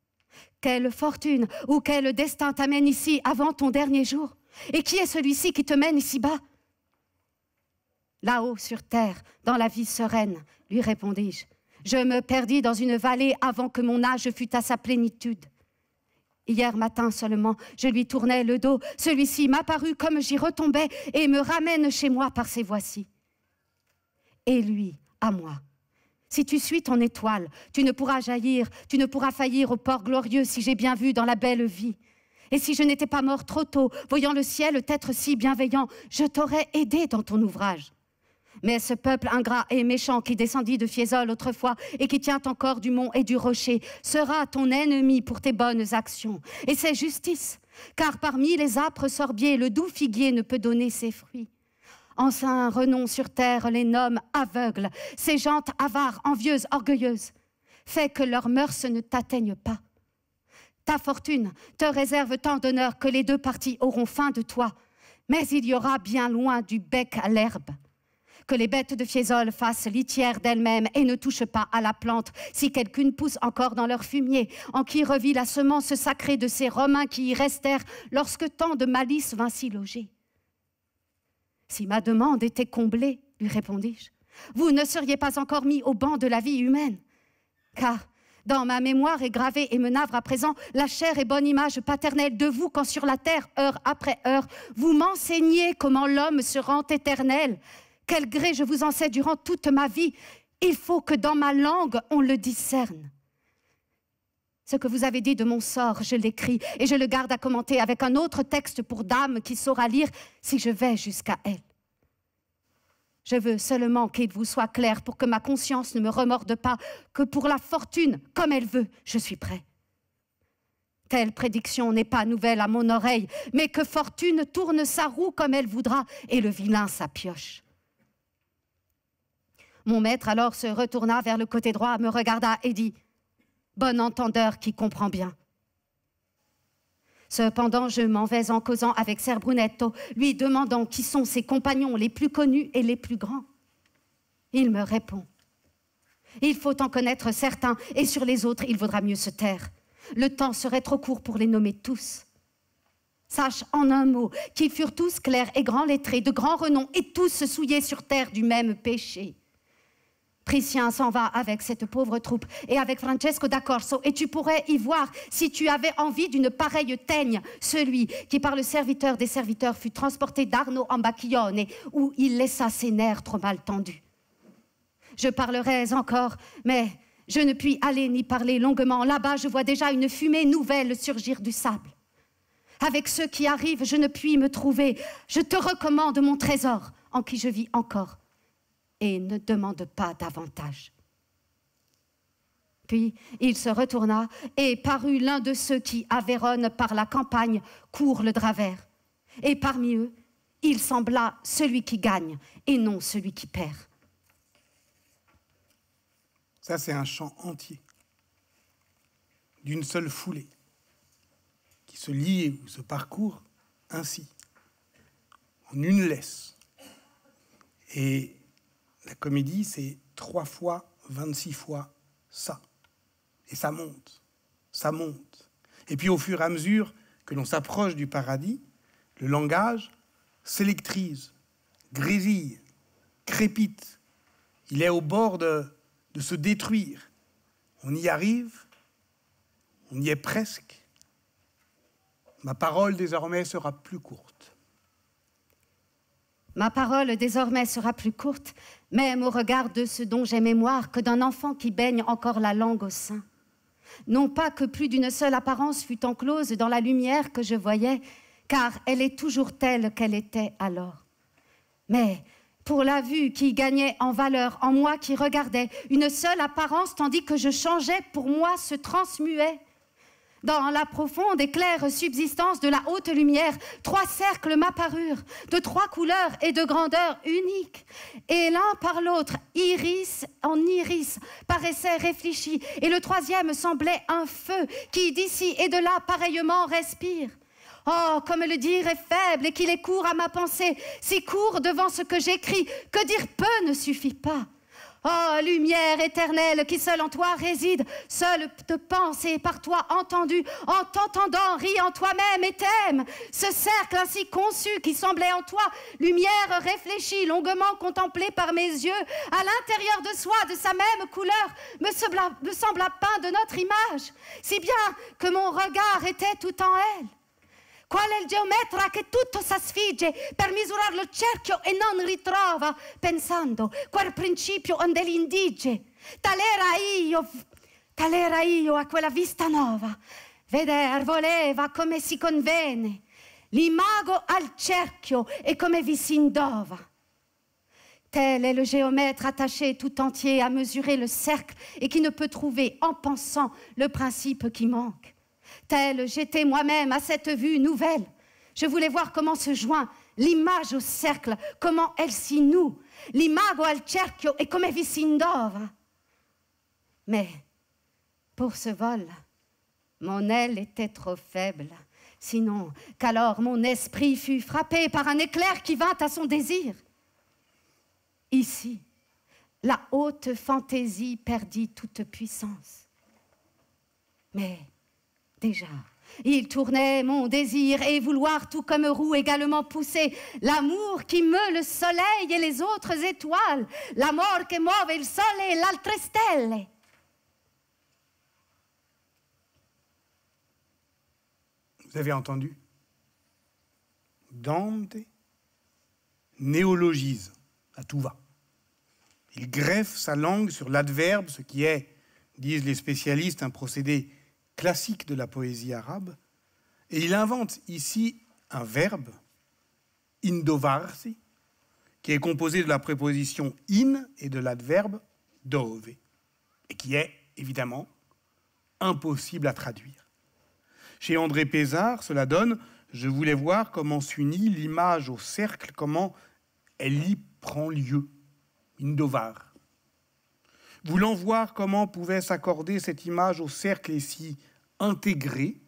« Quelle fortune ou quel destin t'amène ici avant ton dernier jour? Et qui est celui-ci qui te mène ici-bas? » « Là-haut, sur terre, dans la vie sereine, lui répondis-je. Je me perdis dans une vallée avant que mon âge fût à sa plénitude. Hier matin seulement, je lui tournais le dos. Celui-ci m'apparut comme j'y retombais et me ramène chez moi par ses voici. Et lui, à moi. Si tu suis ton étoile, tu ne pourras jaillir, tu ne pourras faillir au port glorieux si j'ai bien vu dans la belle vie. Et si je n'étais pas mort trop tôt, voyant le ciel être si bienveillant, je t'aurais aidé dans ton ouvrage. Mais ce peuple ingrat et méchant qui descendit de Fiesole autrefois et qui tient encore du mont et du rocher sera ton ennemi pour tes bonnes actions. Et c'est justice, car parmi les âpres sorbiers, le doux figuier ne peut donner ses fruits. En saint renom sur terre les nomment aveugles, ces gentes avares, envieuses, orgueilleuses. Fais que leurs mœurs ne t'atteignent pas. Ta fortune te réserve tant d'honneur que les deux parties auront faim de toi, mais il y aura bien loin du bec à l'herbe. Que les bêtes de Fiesole fassent litière d'elles-mêmes et ne touchent pas à la plante, si quelqu'une pousse encore dans leur fumier, en qui revit la semence sacrée de ces Romains qui y restèrent lorsque tant de malice vint s'y loger. Si ma demande était comblée, lui répondis-je, vous ne seriez pas encore mis au banc de la vie humaine, car dans ma mémoire est gravée et me navre à présent la chère et bonne image paternelle de vous quand sur la terre, heure après heure, vous m'enseignez comment l'homme se rend éternel. Quel gré je vous enseigne durant toute ma vie, il faut que dans ma langue, on le discerne. Ce que vous avez dit de mon sort, je l'écris et je le garde à commenter avec un autre texte pour dame qui saura lire si je vais jusqu'à elle. Je veux seulement qu'il vous soit clair pour que ma conscience ne me remorde pas, que pour la fortune, comme elle veut, je suis prêt. Telle prédiction n'est pas nouvelle à mon oreille, mais que fortune tourne sa roue comme elle voudra et le vilain sa pioche. Mon maître alors se retourna vers le côté droit, me regarda et dit « Bon entendeur qui comprend bien. » Cependant, je m'en vais en causant avec Ser Brunetto, lui demandant qui sont ses compagnons les plus connus et les plus grands. Il me répond « Il faut en connaître certains, et sur les autres, il vaudra mieux se taire. Le temps serait trop court pour les nommer tous. Sache en un mot qu'ils furent tous clairs et grands lettrés, de grand renom, et tous se souillaient sur terre du même péché. Priscien s'en va avec cette pauvre troupe et avec Francesco da Corso, et tu pourrais y voir, si tu avais envie d'une pareille teigne, celui qui par le serviteur des serviteurs fut transporté d'Arno en Bacchione, où il laissa ses nerfs trop mal tendus. Je parlerais encore, mais je ne puis aller ni parler longuement. Là-bas, je vois déjà une fumée nouvelle surgir du sable. Avec ceux qui arrivent, je ne puis me trouver. Je te recommande mon trésor, en qui je vis encore. Et ne demande pas davantage. » Puis il se retourna et parut l'un de ceux qui, à Vérone, par la campagne, courent le drap vert. Et parmi eux, il sembla celui qui gagne et non celui qui perd. Ça, c'est un chant entier, d'une seule foulée, qui se lie ou se parcourt ainsi, en une laisse. Et la comédie, c'est 3 fois, 26 fois ça. Et ça monte, ça monte. Et puis au fur et à mesure que l'on s'approche du paradis, le langage s'électrise, grésille, crépite. Il est au bord de se détruire. On y arrive, on y est presque. Ma parole désormais sera plus courte. Ma parole désormais sera plus courte, même au regard de ce dont j'ai mémoire que d'un enfant qui baigne encore la langue au sein. Non pas que plus d'une seule apparence fût enclose dans la lumière que je voyais, car elle est toujours telle qu'elle était alors. Mais pour la vue qui gagnait en valeur, en moi qui regardais, une seule apparence, tandis que je changeais, pour moi se transmuait. Dans la profonde et claire subsistance de la haute lumière, 3 cercles m'apparurent, de 3 couleurs et de grandeur uniques. Et l'un par l'autre, iris en iris, paraissait réfléchi. Et le 3e semblait un feu qui d'ici et de là pareillement respire. Oh, comme le dire est faible et qu'il est court à ma pensée, si court devant ce que j'écris, que dire peu ne suffit pas. Oh, lumière éternelle qui seule en toi réside, seule te pense et par toi entendue, en t'entendant rit en toi-même et t'aime. Ce cercle ainsi conçu qui semblait en toi, lumière réfléchie, longuement contemplée par mes yeux, à l'intérieur de soi, de sa même couleur, me sembla peint de notre image, si bien que mon regard était tout en elle. Qual è il geometra che tutto s'asfigge per misurare lo cerchio e non ritrova, pensando quel principio onde l'indige. Tal era io a quella vista nova. Veder voleva come si convene, l'imago al cerchio e come vi si indova. Tel est le géomètre attaché tout entier à mesurer le cercle et qui ne peut trouver en pensant le principe qui manque. Tel j'étais moi-même à cette vue nouvelle. Je voulais voir comment se joint l'image au cercle, comment elle s'y noue, l'imago al cerchio e come vi si indova. Mais pour ce vol, mon aile était trop faible, sinon qu'alors mon esprit fut frappé par un éclair qui vint à son désir. Ici, la haute fantaisie perdit toute puissance. Mais déjà, il tournait mon désir et vouloir tout comme roue également pousser l'amour qui meut le soleil et les autres étoiles, l'amor che muove il sole e l'altre stelle. Vous avez entendu? Dante néologise à tout va. Il greffe sa langue sur l'adverbe, ce qui est, disent les spécialistes, un procédé classique de la poésie arabe, et il invente ici un verbe, indovarsi, qui est composé de la préposition in et de l'adverbe dove, et qui est évidemment impossible à traduire. Chez André Pézard, cela donne « Je voulais voir comment s'unit l'image au cercle, comment elle y prend lieu ». Indovar. Voulant voir comment pouvait s'accorder cette image au cercle et s'y intégrer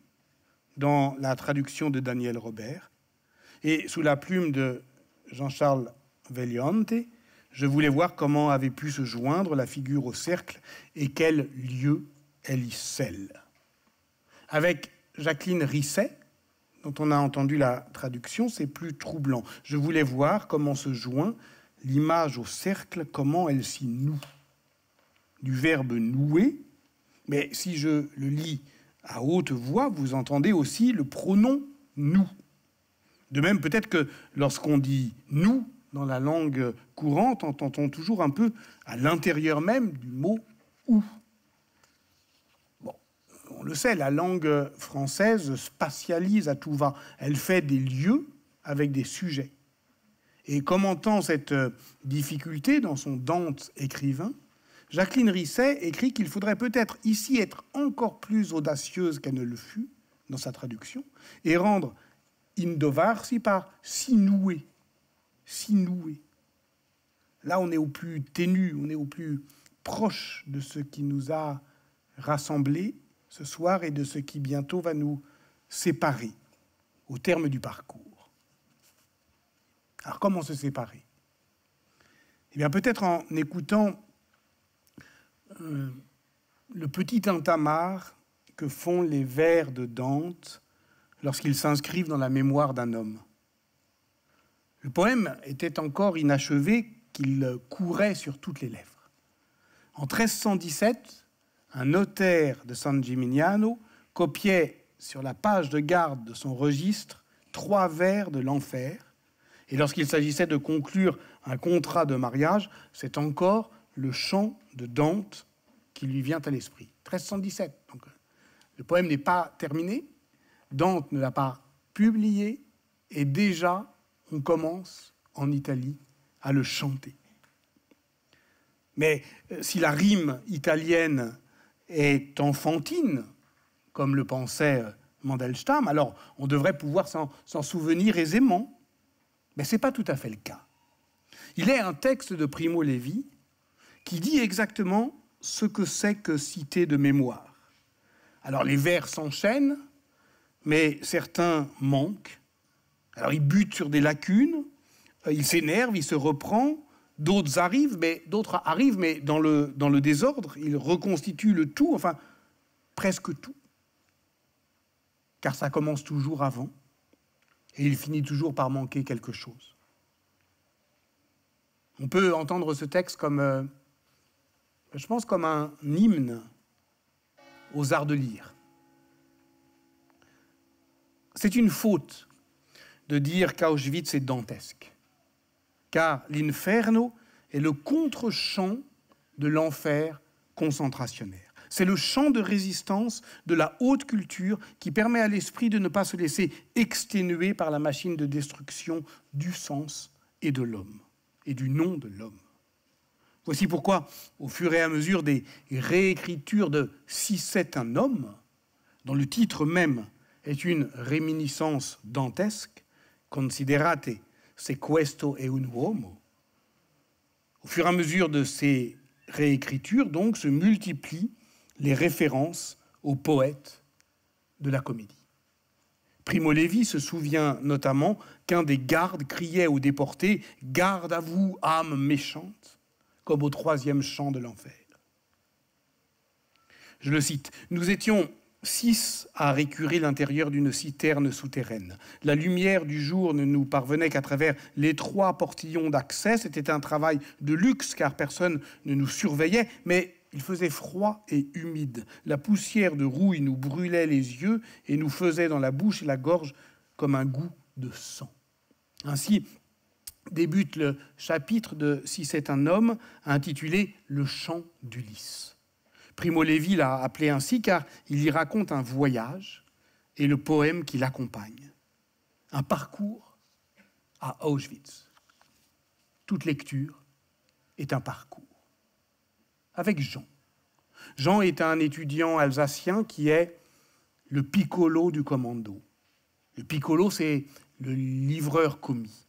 dans la traduction de Daniel Robert. Et sous la plume de Jean-Charles Vegliante, je voulais voir comment avait pu se joindre la figure au cercle et quel lieu elle y scelle. Avec Jacqueline Risset, dont on a entendu la traduction, c'est plus troublant. Je voulais voir comment se joint l'image au cercle, comment elle s'y noue. Du verbe nouer, mais si je le lis à haute voix, vous entendez aussi le pronom nous. De même, peut-être que lorsqu'on dit nous dans la langue courante, entend-on toujours un peu à l'intérieur même du mot ou. Bon, on le sait, la langue française spatialise à tout va. Elle fait des lieux avec des sujets. Et commentant cette difficulté dans son Dante écrivain, Jacqueline Risset écrit qu'il faudrait peut-être ici être encore plus audacieuse qu'elle ne le fut dans sa traduction et rendre indovarsi par s'inouer. S'inouer. Là, on est au plus ténu, on est au plus proche de ce qui nous a rassemblés ce soir et de ce qui bientôt va nous séparer au terme du parcours. Alors, comment se séparer? Eh bien, peut-être en écoutant le petit tintamarre que font les vers de Dante lorsqu'ils s'inscrivent dans la mémoire d'un homme. Le poème était encore inachevé qu'il courait sur toutes les lèvres. En 1317, un notaire de San Gimignano copiait sur la page de garde de son registre 3 vers de l'enfer. Et lorsqu'il s'agissait de conclure un contrat de mariage, c'est encore le chant de Dante qui lui vient à l'esprit. 1317. Donc, le poème n'est pas terminé, Dante ne l'a pas publié, et déjà, on commence en Italie à le chanter. Mais si la rime italienne est enfantine comme le pensait Mandelstam, alors on devrait pouvoir s'en souvenir aisément. Mais ce n'est pas tout à fait le cas. Il est un texte de Primo Levi qui dit exactement ce que c'est que citer de mémoire. Alors les vers s'enchaînent, mais certains manquent. Alors il bute sur des lacunes, il s'énerve, il se reprend, d'autres arrivent, mais dans le désordre, il reconstitue le tout, enfin presque tout. Car ça commence toujours avant, et il finit toujours par manquer quelque chose. On peut entendre ce texte comme, je pense, comme un hymne aux arts de lire. C'est une faute de dire qu'Auschwitz est dantesque, car l'Inferno est le contre-champ de l'enfer concentrationnaire. C'est le champ de résistance de la haute culture qui permet à l'esprit de ne pas se laisser exténuer par la machine de destruction du sens et de l'homme, et du nom de l'homme. Voici pourquoi, au fur et à mesure des réécritures de « Si c'est un homme », dont le titre même est une réminiscence dantesque, « Considerate se questo è un uomo », au fur et à mesure de ces réécritures, donc, se multiplient les références aux poètes de la comédie. Primo Levi se souvient notamment qu'un des gardes criait aux déportés « Garde à vous, âme méchante », comme au 3e chant de l'enfer. Je le cite, « Nous étions 6 à récurer l'intérieur d'une citerne souterraine. La lumière du jour ne nous parvenait qu'à travers les 3 portillons d'accès. C'était un travail de luxe car personne ne nous surveillait, mais il faisait froid et humide. La poussière de rouille nous brûlait les yeux et nous faisait dans la bouche et la gorge comme un goût de sang. » Ainsi débute le chapitre de « Si c'est un homme » intitulé « Le chant d'Ulysse ». Primo Levi l'a appelé ainsi car il y raconte un voyage et le poème qui l'accompagne. Un parcours à Auschwitz. Toute lecture est un parcours. Avec Jean. Jean est un étudiant alsacien qui est le piccolo du commando. Le piccolo, c'est le livreur commis.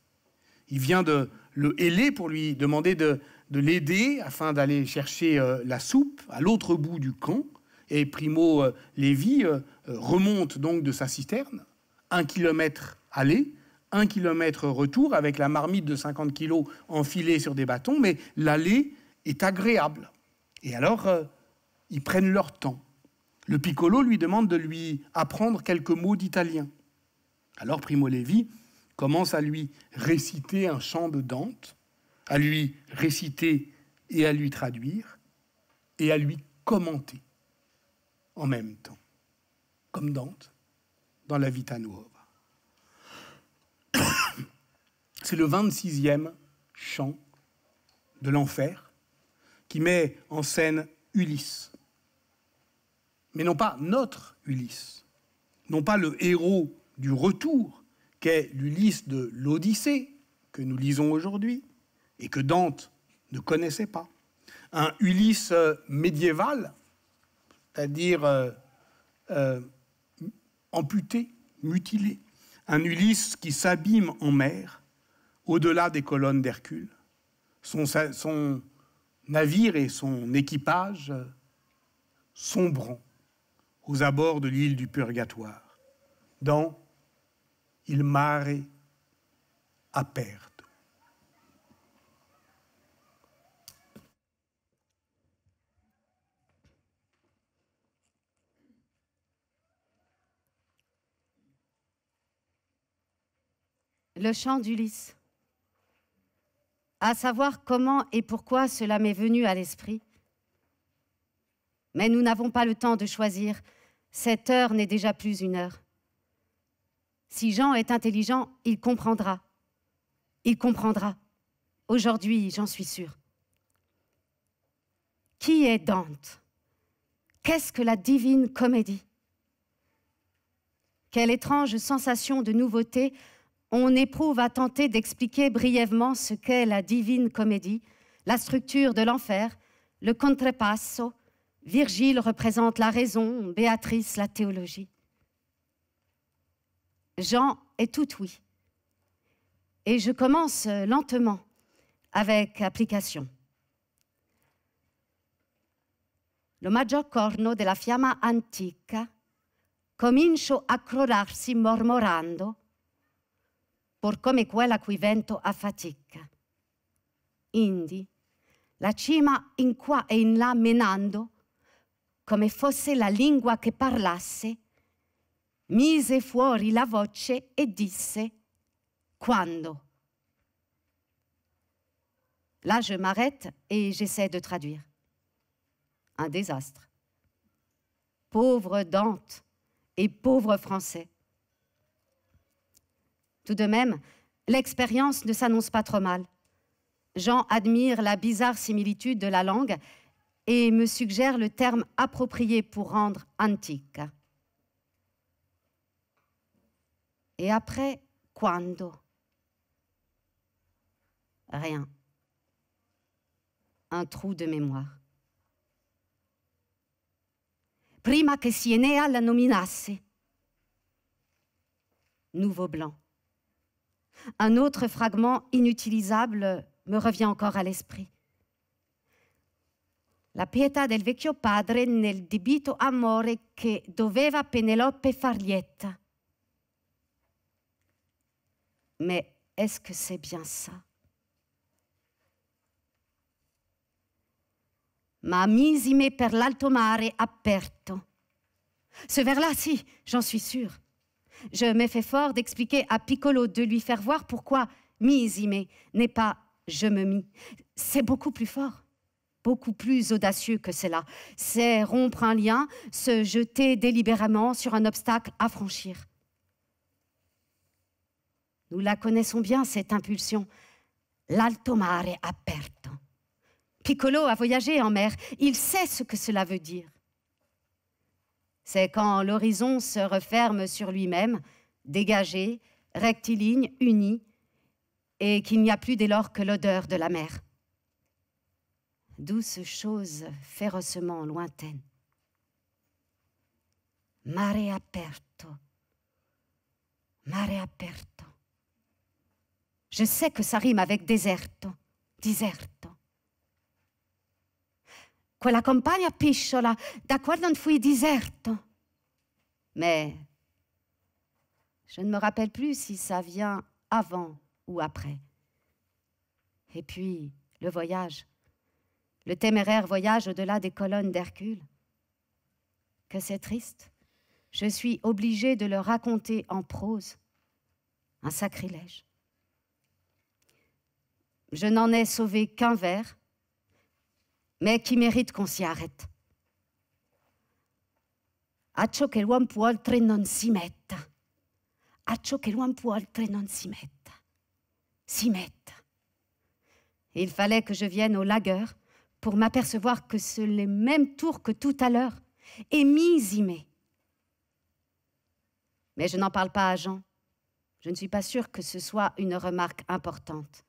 Il vient de le héler pour lui demander de l'aider afin d'aller chercher la soupe à l'autre bout du camp. Et Primo Levi remonte donc de sa citerne, 1 kilomètre aller, 1 kilomètre retour, avec la marmite de 50 kilos enfilée sur des bâtons, mais l'aller est agréable. Et alors, ils prennent leur temps. Le piccolo lui demande de lui apprendre quelques mots d'italien. Alors Primo Levi commence à lui réciter un chant de Dante, à lui réciter et à lui traduire, et à lui commenter en même temps, comme Dante, dans la Vita Nuova. C'est le 26e chant de l'enfer qui met en scène Ulysse. Mais non pas notre Ulysse, non pas le héros du retour, qu'est l'Ulysse de l'Odyssée, que nous lisons aujourd'hui, et que Dante ne connaissait pas. Un Ulysse médiéval, c'est-à-dire amputé, mutilé. Un Ulysse qui s'abîme en mer, au-delà des colonnes d'Hercule. Son navire et son équipage sombrant aux abords de l'île du Purgatoire, dans Il mare aperto. Le chant d'Ulysse. À savoir comment et pourquoi cela m'est venu à l'esprit. Mais nous n'avons pas le temps de choisir. Cette heure n'est déjà plus une heure. Si Jean est intelligent, il comprendra. Il comprendra. Aujourd'hui, j'en suis sûre. Qui est Dante? Qu'est-ce que la divine comédie? Quelle étrange sensation de nouveauté on éprouve à tenter d'expliquer brièvement ce qu'est la divine comédie, la structure de l'enfer, le contrepasso, Virgile représente la raison, Béatrice la théologie. Jean est tout oui. Et je commence lentement, avec application. Lo maggior corno della fiamma antica comincio a crolarsi mormorando, por come quella cui vento affatica. Indi, la cima in qua e in là menando, come fosse la lingua che parlasse, mise fuori la voce e disse quando. Là, je m'arrête et j'essaie de traduire. Un désastre. Pauvre Dante et pauvre français. Tout de même, l'expérience ne s'annonce pas trop mal. Jean admire la bizarre similitude de la langue et me suggère le terme approprié pour rendre antica. Et après, quando? Rien. Un trou de mémoire. Prima che Sienea la nominasse. Nouveau blanc. Un autre fragment inutilisable me revient encore à l'esprit. La pietà del vecchio padre nel debito amore che doveva Penelope far lieta. Mais est-ce que c'est bien ça? Ma misime per l'alto mare aperto. Ce vers-là, si, j'en suis sûre. Je m'efforce fort d'expliquer à Piccolo, de lui faire voir pourquoi misime n'est pas je me mis. C'est beaucoup plus fort, beaucoup plus audacieux que cela. C'est rompre un lien, se jeter délibérément sur un obstacle à franchir. Nous la connaissons bien, cette impulsion. L'alto mare aperto. Piccolo a voyagé en mer, il sait ce que cela veut dire. C'est quand l'horizon se referme sur lui-même, dégagé, rectiligne, uni, et qu'il n'y a plus dès lors que l'odeur de la mer. Douce chose férocement lointaine. Mare aperto. Mare aperto. Je sais que ça rime avec deserto, diserto. Quella compagna picciola, da quando non fui diserto. Mais je ne me rappelle plus si ça vient avant ou après. Et puis, le voyage, le téméraire voyage au-delà des colonnes d'Hercule. Que c'est triste. Je suis obligée de le raconter en prose. Un sacrilège. Je n'en ai sauvé qu'un vers, mais qui mérite qu'on s'y arrête. Accio che l'uomo può oltre non si metta. Accio che l'uomo può oltre non si metta. Si metta. Il fallait que je vienne au lagueur pour m'apercevoir que c'est les mêmes tours que tout à l'heure, et misime. Mais je n'en parle pas à Jean. Je ne suis pas sûre que ce soit une remarque importante.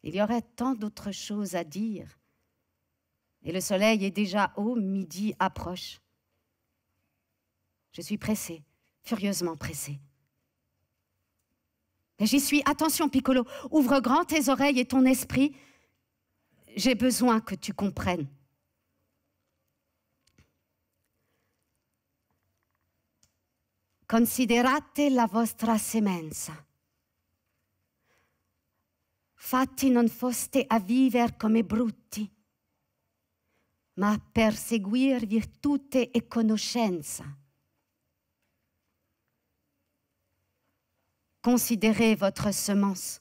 Il y aurait tant d'autres choses à dire. Et le soleil est déjà haut, midi approche. Je suis pressée, furieusement pressée. Mais j'y suis. Attention, Piccolo, ouvre grand tes oreilles et ton esprit. J'ai besoin que tu comprennes. Considerate la vostra semenza. Fatti non foste a viver come brutti, ma per seguir virtute e conoscenza. Considérez votre semence.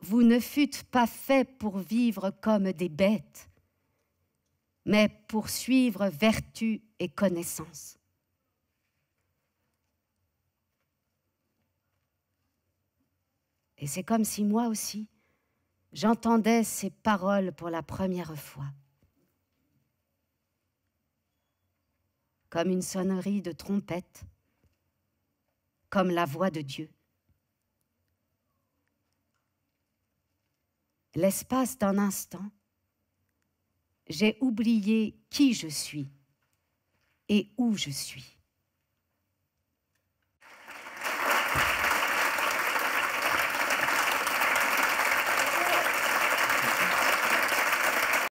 Vous ne fûtes pas faits pour vivre comme des bêtes, mais pour suivre vertu et connaissance. Et c'est comme si moi aussi, j'entendais ces paroles pour la première fois. Comme une sonnerie de trompette, comme la voix de Dieu. l'espace d'un instant, j'ai oublié qui je suis et où je suis.